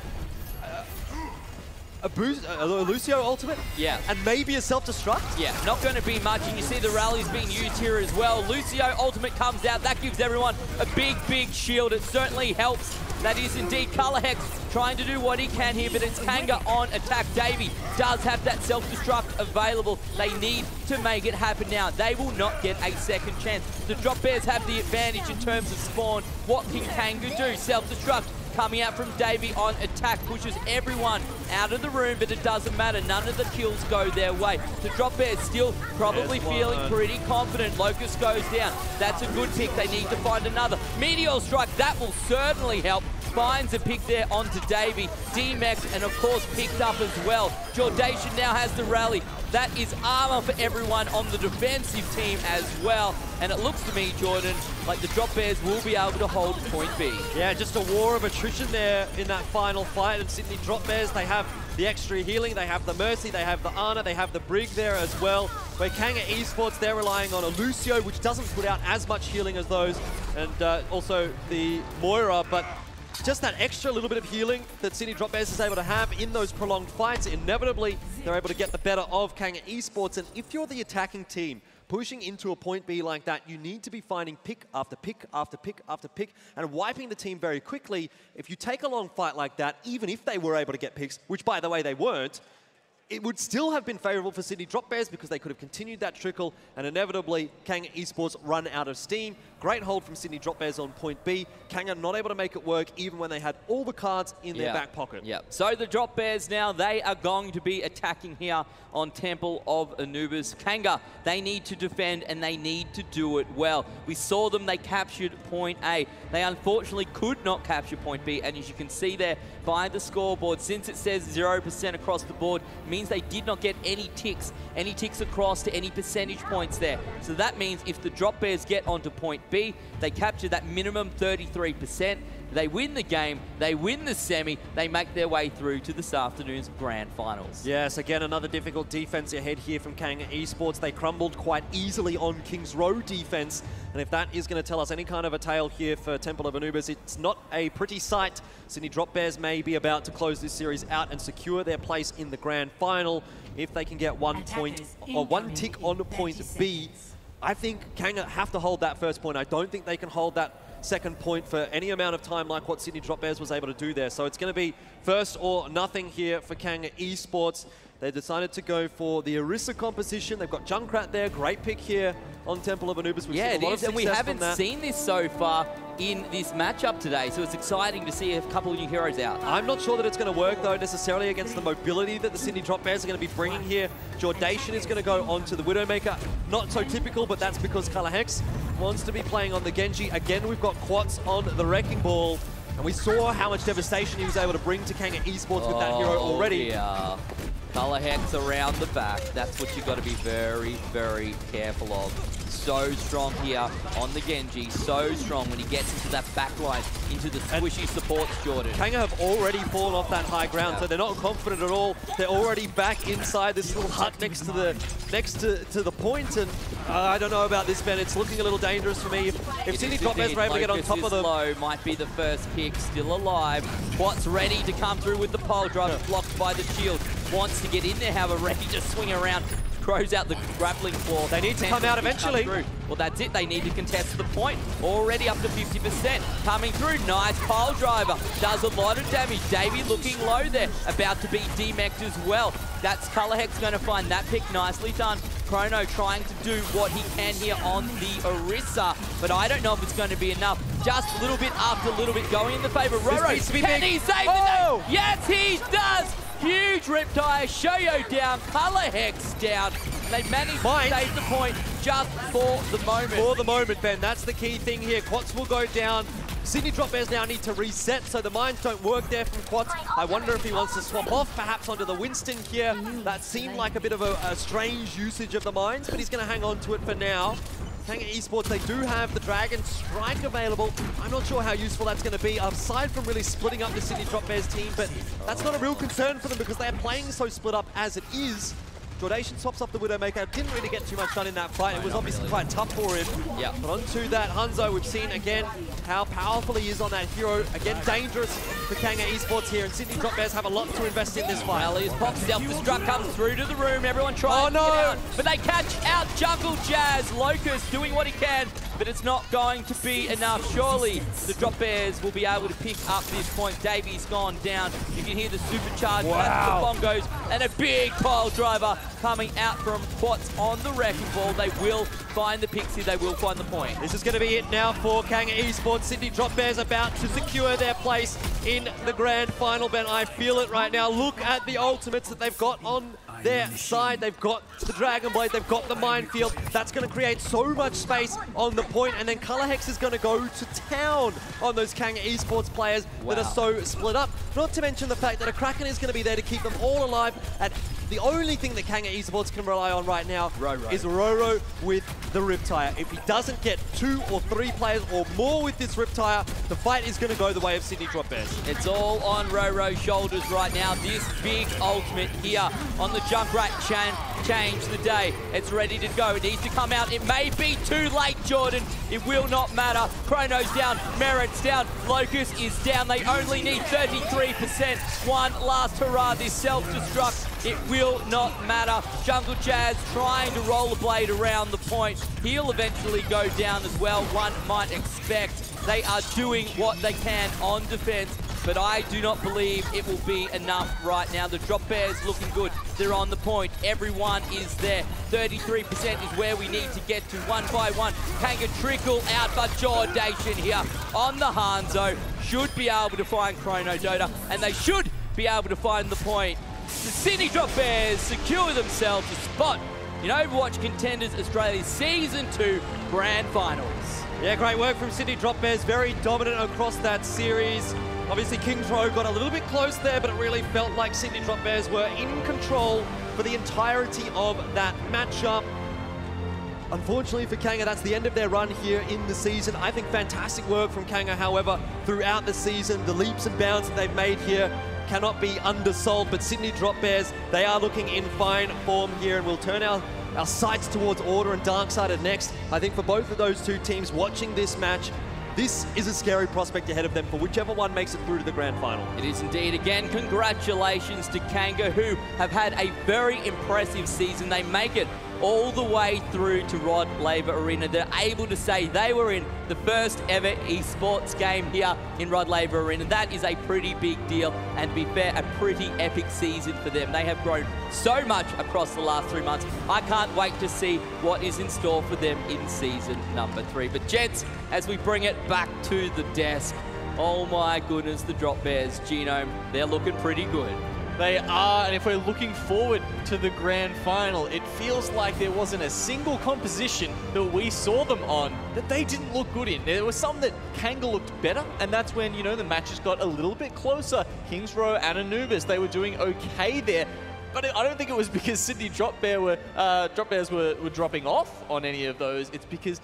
A boost, a Lucio ultimate? Yeah. And maybe a self-destruct? Yeah, not going to be much, and you see the rallies being used here as well. Lucio ultimate comes out. That gives everyone a big shield. It certainly helps That is indeed Color Hex trying to do what he can here, but it's Kanga on attack. Davey does have that self-destruct available. They need to make it happen now. They will not get a second chance. The Drop Bears have the advantage in terms of spawn. What can Kanga do? Self-destruct coming out from Davey on attack, pushes everyone out of the room, but it doesn't matter. None of the kills go their way. The Drop Bears still probably feeling pretty confident. Locust goes down. That's a good pick. They need to find another. Meteor Strike, that will certainly help. Finds a pick there onto Davey. D-Mex, and of course picked up as well. Jordation now has the rally. That is armor for everyone on the defensive team as well. And it looks to me, Jordan, like the Drop Bears will be able to hold point B. Yeah, just a war of attrition there in that final fight. And Sydney Drop Bears, they have the extra healing, they have the Mercy, they have the Ana, they have the Brig there as well. Where Kanga Esports, they're relying on a Lucio, which doesn't put out as much healing as those. And also the Moira, but just that extra little bit of healing that Sydney Drop Bears is able to have in those prolonged fights, inevitably they're able to get the better of Kanga Esports. And if you're the attacking team pushing into a point B like that, you need to be finding pick after pick after pick after pick and wiping the team very quickly. If you take a long fight like that, even if they were able to get picks, which by the way they weren't, it would still have been favourable for Sydney Drop Bears because they could have continued that trickle, and inevitably Kanga Esports run out of steam. Great hold from Sydney Drop Bears on point B. Kanga not able to make it work even when they had all the cards in their back pocket. Yeah. So the Drop Bears now, they are going to be attacking here on Temple of Anubis. Kanga, they need to defend and they need to do it well. We saw them, they captured point A. They unfortunately could not capture point B, and as you can see there by the scoreboard, since it says 0% across the board, means they did not get any ticks across to any percentage points there. So that means if the Drop Bears get onto point B, they capture that minimum 33%. They win the game, they win the semi, they make their way through to this afternoon's grand finals. Yes, again, another difficult defense ahead here from Kanga Esports. They crumbled quite easily on Kings Row defense. And if that is going to tell us any kind of a tale here for Temple of Anubis, it's not a pretty sight. Sydney Drop Bears may be about to close this series out and secure their place in the grand final. If they can get 1 point or 1 tick on point B, I think Kanga have to hold that first point. I don't think they can hold that second point for any amount of time like what Sydney Drop Bears was able to do there. So it's going to be first or nothing here for Kanga Esports. They decided to go for the Orisa composition. They've got Junkrat there. Great pick here on Temple of Anubis. We've seen a lot of success, and we haven't seen this so far in this matchup today, so it's exciting to see a couple of new heroes out. I'm not sure that it's going to work, though, necessarily against the mobility that the Sydney Drop Bears are going to be bringing here. Jordation is going to go onto the Widowmaker. Not so typical, but that's because Color Hex wants to be playing on the Genji. Again, we've got Quats on the Wrecking Ball, and we saw how much devastation he was able to bring to Kanga Esports with that hero already. Yeah. Color Hex around the back. That's what you've got to be very, very careful of. So strong here on the Genji. So strong when he gets into that back line, into the squishy supports, Jordan. Kanga have already fallen off that high ground, so they're not confident at all. They're already back inside this little hut next to the point, and I don't know about this, Ben. It's looking a little dangerous for me. If Sydney Drop Bears are able to get on top of them. Low might be the first pick, still alive. Quat's ready to come through with the pole driver, blocked by the shield. Wants to get in there, however, ready to swing around. Crows out the grappling claw. They need to come out eventually. Well, that's it. They need to contest the point. Already up to 50%. Coming through. Nice pile driver. Does a lot of damage. Davey looking low there. About to be demeched as well. That's Color Hex going to find that pick. Nicely done. Chrono trying to do what he can here on the Orisa, but I don't know if it's going to be enough. Just a little bit after a little bit going in the favor. Roro, can he save the day? Yes, he does! Huge Riptide, Shoyo down, Color Hex down. They managed to save the point just for the moment. For the moment, Ben. That's the key thing here. Quats will go down. Sydney Drop Bears now need to reset, so the mines don't work there from Quats. I wonder if he wants to swap off, perhaps onto the Winston here. That seemed like a bit of a strange usage of the mines, but he's going to hang on to it for now. Kanga Esports, they do have the Dragon Strike available. I'm not sure how useful that's going to be, aside from really splitting up the Sydney Drop Bears team, but that's not a real concern for them because they're playing so split up as it is. Jordation swaps off the Widowmaker. Didn't really get too much done in that fight. It was obviously quite tough for him. Yeah. But onto that Hanzo, we've seen again how powerful he is on that hero. Again, dangerous for Kanga Esports here. And Sydney Drop Bears have a lot to invest in this fight. Elias pops, self-destruct comes through to the room. Everyone tries to get out. But they catch out Jungle Jazz. Locust doing what he can, but it's not going to be enough. Surely the Drop Bears will be able to pick up this point. Davy's gone down. You can hear the supercharge, the bongos, and a big pile driver coming out from Quats on the wrecking ball. They will find the Pixie. They will find the point. This is going to be it now for Kanga Esports. Sydney Drop Bears about to secure their place in the grand final, Ben. I feel it right now. Look at the ultimates that they've got on their side. They've got the Dragon Blade, they've got the Minefield. That's going to create so much space on the point, and then Color Hex is going to go to town on those Kanga Esports players that are so split up. Not to mention the fact that a Kraken is going to be there to keep them all alive. And the only thing that Kanga Esports can rely on right now is Roro with the Riptire. If he doesn't get 2 or 3 players or more with this Riptire, the fight is going to go the way of Sydney Drop Bears. It's all on Roro's shoulders right now. This big ultimate here on the Junkrat change the day. It's ready to go. It needs to come out. It may be too late, Jordan. It will not matter. Chrono's down. Merit's down. Locust is down. They only need 33%. One last hurrah. This self-destruct. It will not matter. Jungle Jazz trying to roll a blade around the point. He'll eventually go down as well. One might expect. They are doing what they can on defense, but I do not believe it will be enough right now. The Drop Bears looking good. They're on the point. Everyone is there. 33% is where we need to get to one by one. Kanga trickle out, but Jordation here on the Hanzo should be able to find Chrono Dota, and they should be able to find the point. The Sydney Drop Bears secure themselves a spot in Overwatch Contenders Australia Season 2 Grand Finals. Yeah, great work from Sydney Drop Bears. Very dominant across that series. Obviously, Kings Row got a little bit close there, but it really felt like Sydney Drop Bears were in control for the entirety of that matchup. Unfortunately for Kanga, that's the end of their run here in the season. I think fantastic work from Kanga, however, throughout the season. The leaps and bounds that they've made here cannot be undersold, but Sydney Drop Bears, they are looking in fine form here, and we'll turn our sights towards Order and Darksided next. I think for both of those two teams watching this match, this is a scary prospect ahead of them for whichever one makes it through to the grand final. It is indeed. Again, congratulations to Kanga, who have had a very impressive season. They make it all the way through to Laver Arena. They're able to say they were in the first ever esports game here in Laver Arena. That is a pretty big deal, and to be fair, a pretty epic season for them. They have grown so much across the last 3 months. I can't wait to see what is in store for them in season number 3. But gents, as we bring it back to the desk, oh my goodness, the Drop Bears, Genome, they're looking pretty good. They are, and if we're looking forward to the grand final, it feels like there wasn't a single composition that we saw them on that they didn't look good in. There was some that Kanga looked better, and that's when, the matches got a little bit closer. Kings Row and Anubis, they were doing okay there. But I don't think it was because Sydney Drop Bears were dropping off on any of those. It's because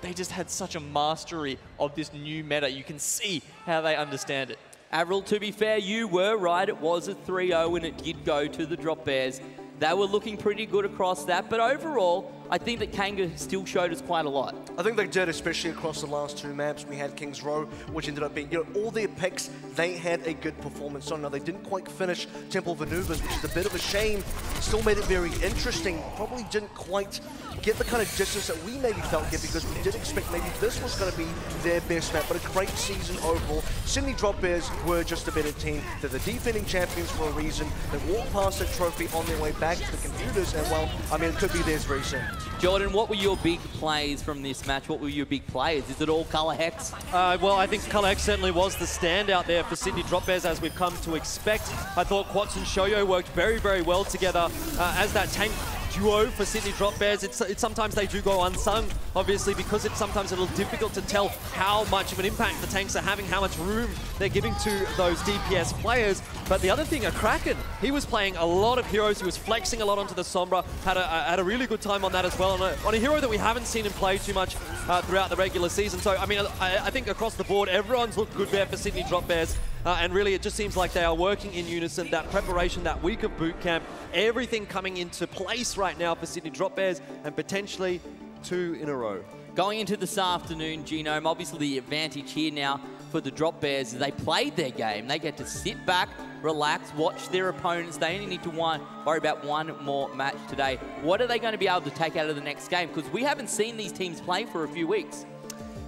they just had such a mastery of this new meta. You can see how they understand it. AVRL, to be fair, you were right. It was a 3-0 and it did go to the Drop Bears. They were looking pretty good across that, but overall, I think that Kanga still showed us quite a lot. I think they did, especially across the last 2 maps. We had Kings Row, which ended up being, all their picks, they had a good performance on. Now, they didn't quite finish Temple of Anubis, which is a bit of a shame. Still made it very interesting. Probably didn't quite get the kind of distance that we maybe felt here, because we did expect maybe this was going to be their best map, but a great season overall. Sydney Drop Bears were just a better team. They're the defending champions for a reason. They walked past that trophy on their way back to the computers, and well, I mean, it could be theirs very soon. Jordan, what were your big plays from this match? What were your big plays? Is it all Color Hex? Well, I think Color Hex certainly was the standout there for Sydney Drop Bears, as we've come to expect. I thought Quats and Shoyo worked very, very well together as that tank duo for Sydney Drop Bears. It's sometimes they do go unsung, obviously, because it's sometimes a little difficult to tell how much of an impact the tanks are having, how much room they're giving to those DPS players. But the other thing, a Kraken, he was playing a lot of heroes. He was flexing a lot onto the Sombra, had a really good time on that as well, on a hero that we haven't seen him play too much throughout the regular season. So, I mean, I think across the board, everyone's looked good there for Sydney Drop Bears. And really, it just seems like they are working in unison. That preparation, that week of boot camp, everything coming into place right now for Sydney Drop Bears, and potentially 2 in a row. Going into this afternoon, Genome, obviously the advantage here now for the Drop Bears is they played their game. They get to sit back, relax, watch their opponents. They only need to worry about one more match today. What are they going to be able to take out of the next game? Because we haven't seen these teams play for a few weeks.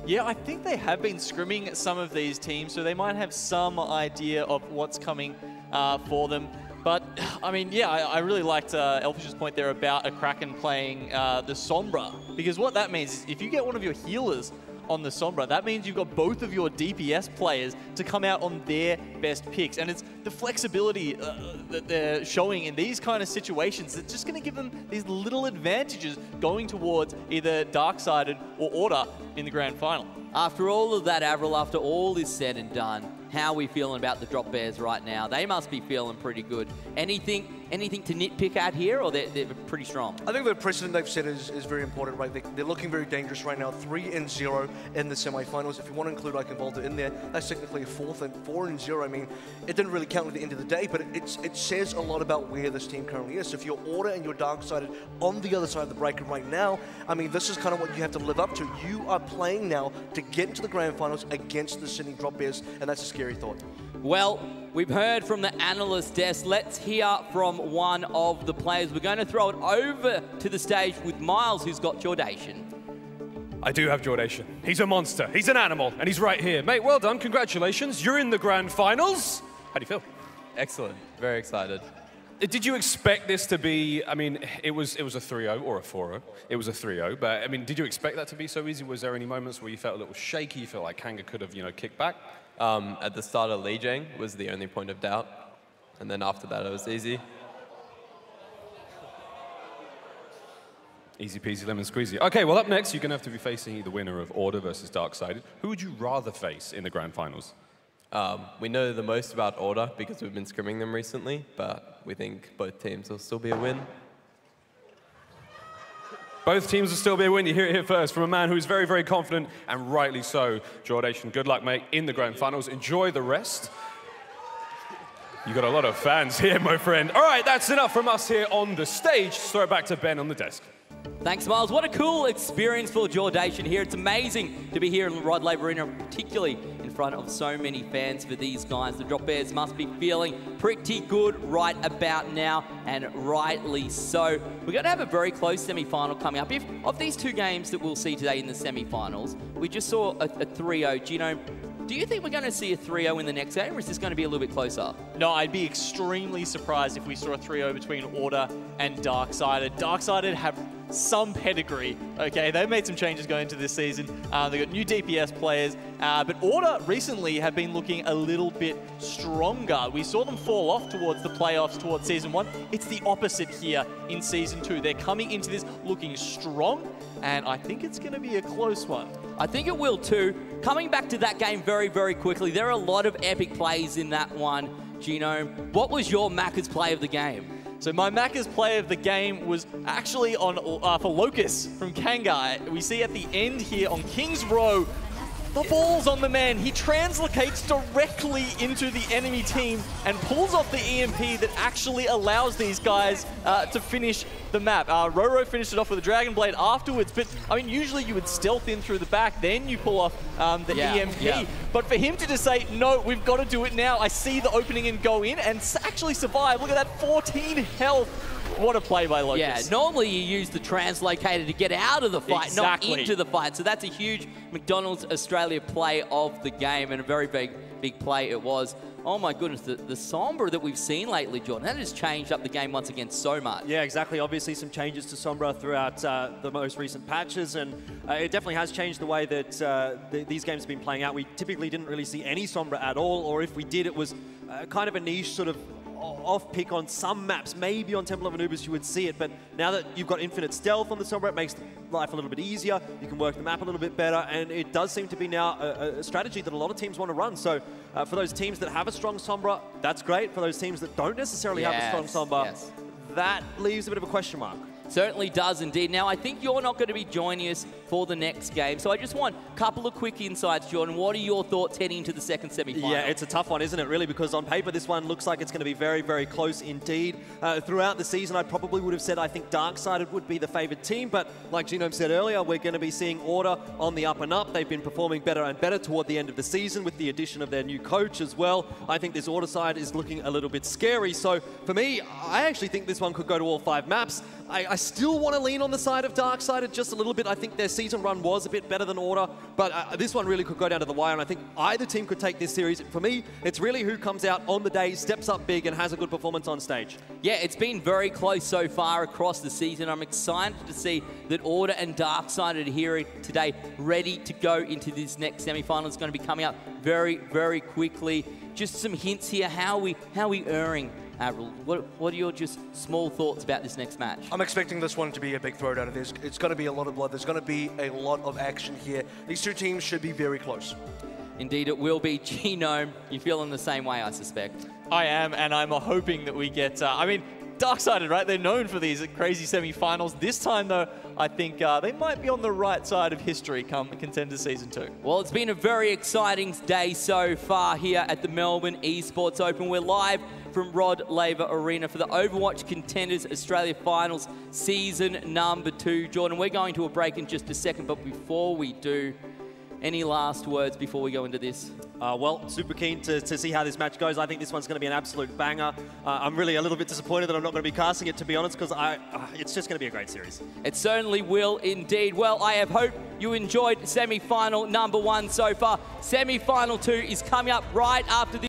Yeah, I think they have been scrimming some of these teams, so they might have some idea of what's coming for them. But, I mean, yeah, I really liked Elfish's point there about a Kraken playing the Sombra. Because what that means is if you get one of your healers on the Sombra, that means you've got both of your DPS players to come out on their best picks. And it's the flexibility that they're showing in these kind of situations that's just going to give them these little advantages going towards either Darksided or Order in the grand final. After all of that, AVRL, after all is said and done, how are we feeling about the Drop Bears right now? They must be feeling pretty good. Anything to nitpick at here, or they're pretty strong? I think the precedent they've set is very important, right? They're looking very dangerous right now, 3-0 in the semifinals. If you want to include Iconvolta in there, that's technically a 4-0. I mean, it didn't really count at the end of the day, but it says a lot about where this team currently is. So if you're Order and you're Darksided on the other side of the bracket right now, I mean, this is kind of what you have to live up to. You are playing now to get into the grand finals against the Sydney Drop Bears, and that's a scary thought. Well, we've heard from the analyst desk. Let's hear from one of the players. We're going to throw it over to the stage with Miles, who's got Jordation. I do have Jordation. He's a monster. He's an animal, and he's right here. Mate, well done. Congratulations. You're in the grand finals. How do you feel? Excellent. Very excited. Did you expect this to be, I mean, it was a 3-0 or a 4-0. It was a 3-0, but I mean, did you expect that to be so easy? Was there any moments where you felt a little shaky? You felt like Kanga could have, kicked back? At the start of Lijiang was the only point of doubt. And then after that, it was easy. Easy peasy lemon squeezy. Okay, well, up next, you're going to have to be facing the winner of Order versus Darksided. Who would you rather face in the grand finals? We know the most about Order because we've been scrimming them recently, but we think both teams will still be a win. Both teams will still be a win. You hear it here first from a man who's very, very confident, and rightly so. Jordation, good luck, mate, in the grand finals. Enjoy the rest. You got a lot of fans here, my friend. All right, that's enough from us here on the stage. Throw it back to Ben on the desk. Thanks, Miles. What a cool experience for Jordation here. It's amazing to be here in Laver Arena, particularly in front of so many fans for these guys. The Drop Bears must be feeling pretty good right about now, and rightly so. We're going to have a very close semi-final coming up. If of these two games that we'll see today in the semi-finals, we just saw a 3-0. Gino, do you think we're going to see a 3-0 in the next game, or is this going to be a little bit closer? No, I'd be extremely surprised if we saw a 3-0 between Order and Darksided. Darksided have some pedigree, okay? They've made some changes going into this season. They've got new DPS players, but Order recently have been looking a little bit stronger. We saw them fall off towards the playoffs, towards Season 1. It's the opposite here in Season 2. They're coming into this looking strong, and I think it's going to be a close one. I think it will too. Coming back to that game very, very quickly, there are a lot of epic plays in that one. Gino, what was your Macca's play of the game? So my Macca's play of the game was actually on for Locust from Kanga. We see at the end here on King's Row, the ball's on the man. He translocates directly into the enemy team and pulls off the EMP that actually allows these guys to finish the map. Roro finished it off with a Dragon Blade afterwards, but I mean, usually you would stealth in through the back, then you pull off the EMP. Yeah. But for him to just say, no, we've got to do it now. I see the opening and go in and actually survive. Look at that 14 health. What a play by Locust. Yeah, normally you use the translocator to get out of the fight, not into the fight. So that's a huge McDonald's Australia play of the game, and a very big play it was. Oh my goodness, the Sombra that we've seen lately, Jordan, that has changed up the game once again so much. Yeah, exactly. Obviously some changes to Sombra throughout the most recent patches, and it definitely has changed the way that these games have been playing out. We typically didn't really see any Sombra at all, or if we did, it was kind of a niche sort of off-pick on some maps. Maybe on Temple of Anubis you would see it, but now that you've got infinite stealth on the Sombra, it makes life a little bit easier. You can work the map a little bit better, and it does seem to be now a strategy that a lot of teams want to run. So for those teams that have a strong Sombra, that's great. For those teams that don't necessarily have a strong Sombra, that leaves a bit of a question mark. Certainly does indeed. Now, I think you're not going to be joining us for the next game, so I just want a couple of quick insights, Jordan. What are your thoughts heading into the second semi-final? Yeah, it's a tough one, isn't it, really? Because on paper, this one looks like it's going to be very, very close indeed. Throughout the season, I probably would have said I think Darksided would be the favoured team, but like Genome said earlier, we're going to be seeing Order on the up and up. They've been performing better and better toward the end of the season with the addition of their new coach as well. I think this Order side is looking a little bit scary. So for me, I actually think this one could go to all 5 maps. I still want to lean on the side of Darksided just a little bit. I think their season run was a bit better than Order, but this one really could go down to the wire, and I think either team could take this series. For me, it's really who comes out on the day, steps up big, and has a good performance on stage. Yeah, it's been very close so far across the season. I'm excited to see that Order and Darksided are here today, ready to go into this next semi-final. It's going to be coming up very, very quickly. Just some hints here. How are we erring? AVRL, what are your just small thoughts about this next match? I'm expecting this one to be a big throwdown. It's going to be a lot of blood. There's going to be a lot of action here. These two teams should be very close. Indeed, it will be. Genome, you feeling the same way, I suspect. I am, and I'm hoping that we get... I mean, Darksided, right? They're known for these crazy semi-finals. This time, though, I think they might be on the right side of history come Contenders Season 2. Well, it's been a very exciting day so far here at the Melbourne Esports Open. We're live from Laver Arena for the Overwatch Contenders Australia Finals Season number 2. Jordan, we're going to a break in just a second, but before we do, any last words before we go into this? Well, super keen to see how this match goes. I think this one's going to be an absolute banger. I'm really a little bit disappointed that I'm not going to be casting it, to be honest, because it's just going to be a great series. It certainly will indeed. Well, I have hope you enjoyed semi-final number 1 so far. Semi-final 2 is coming up right after this.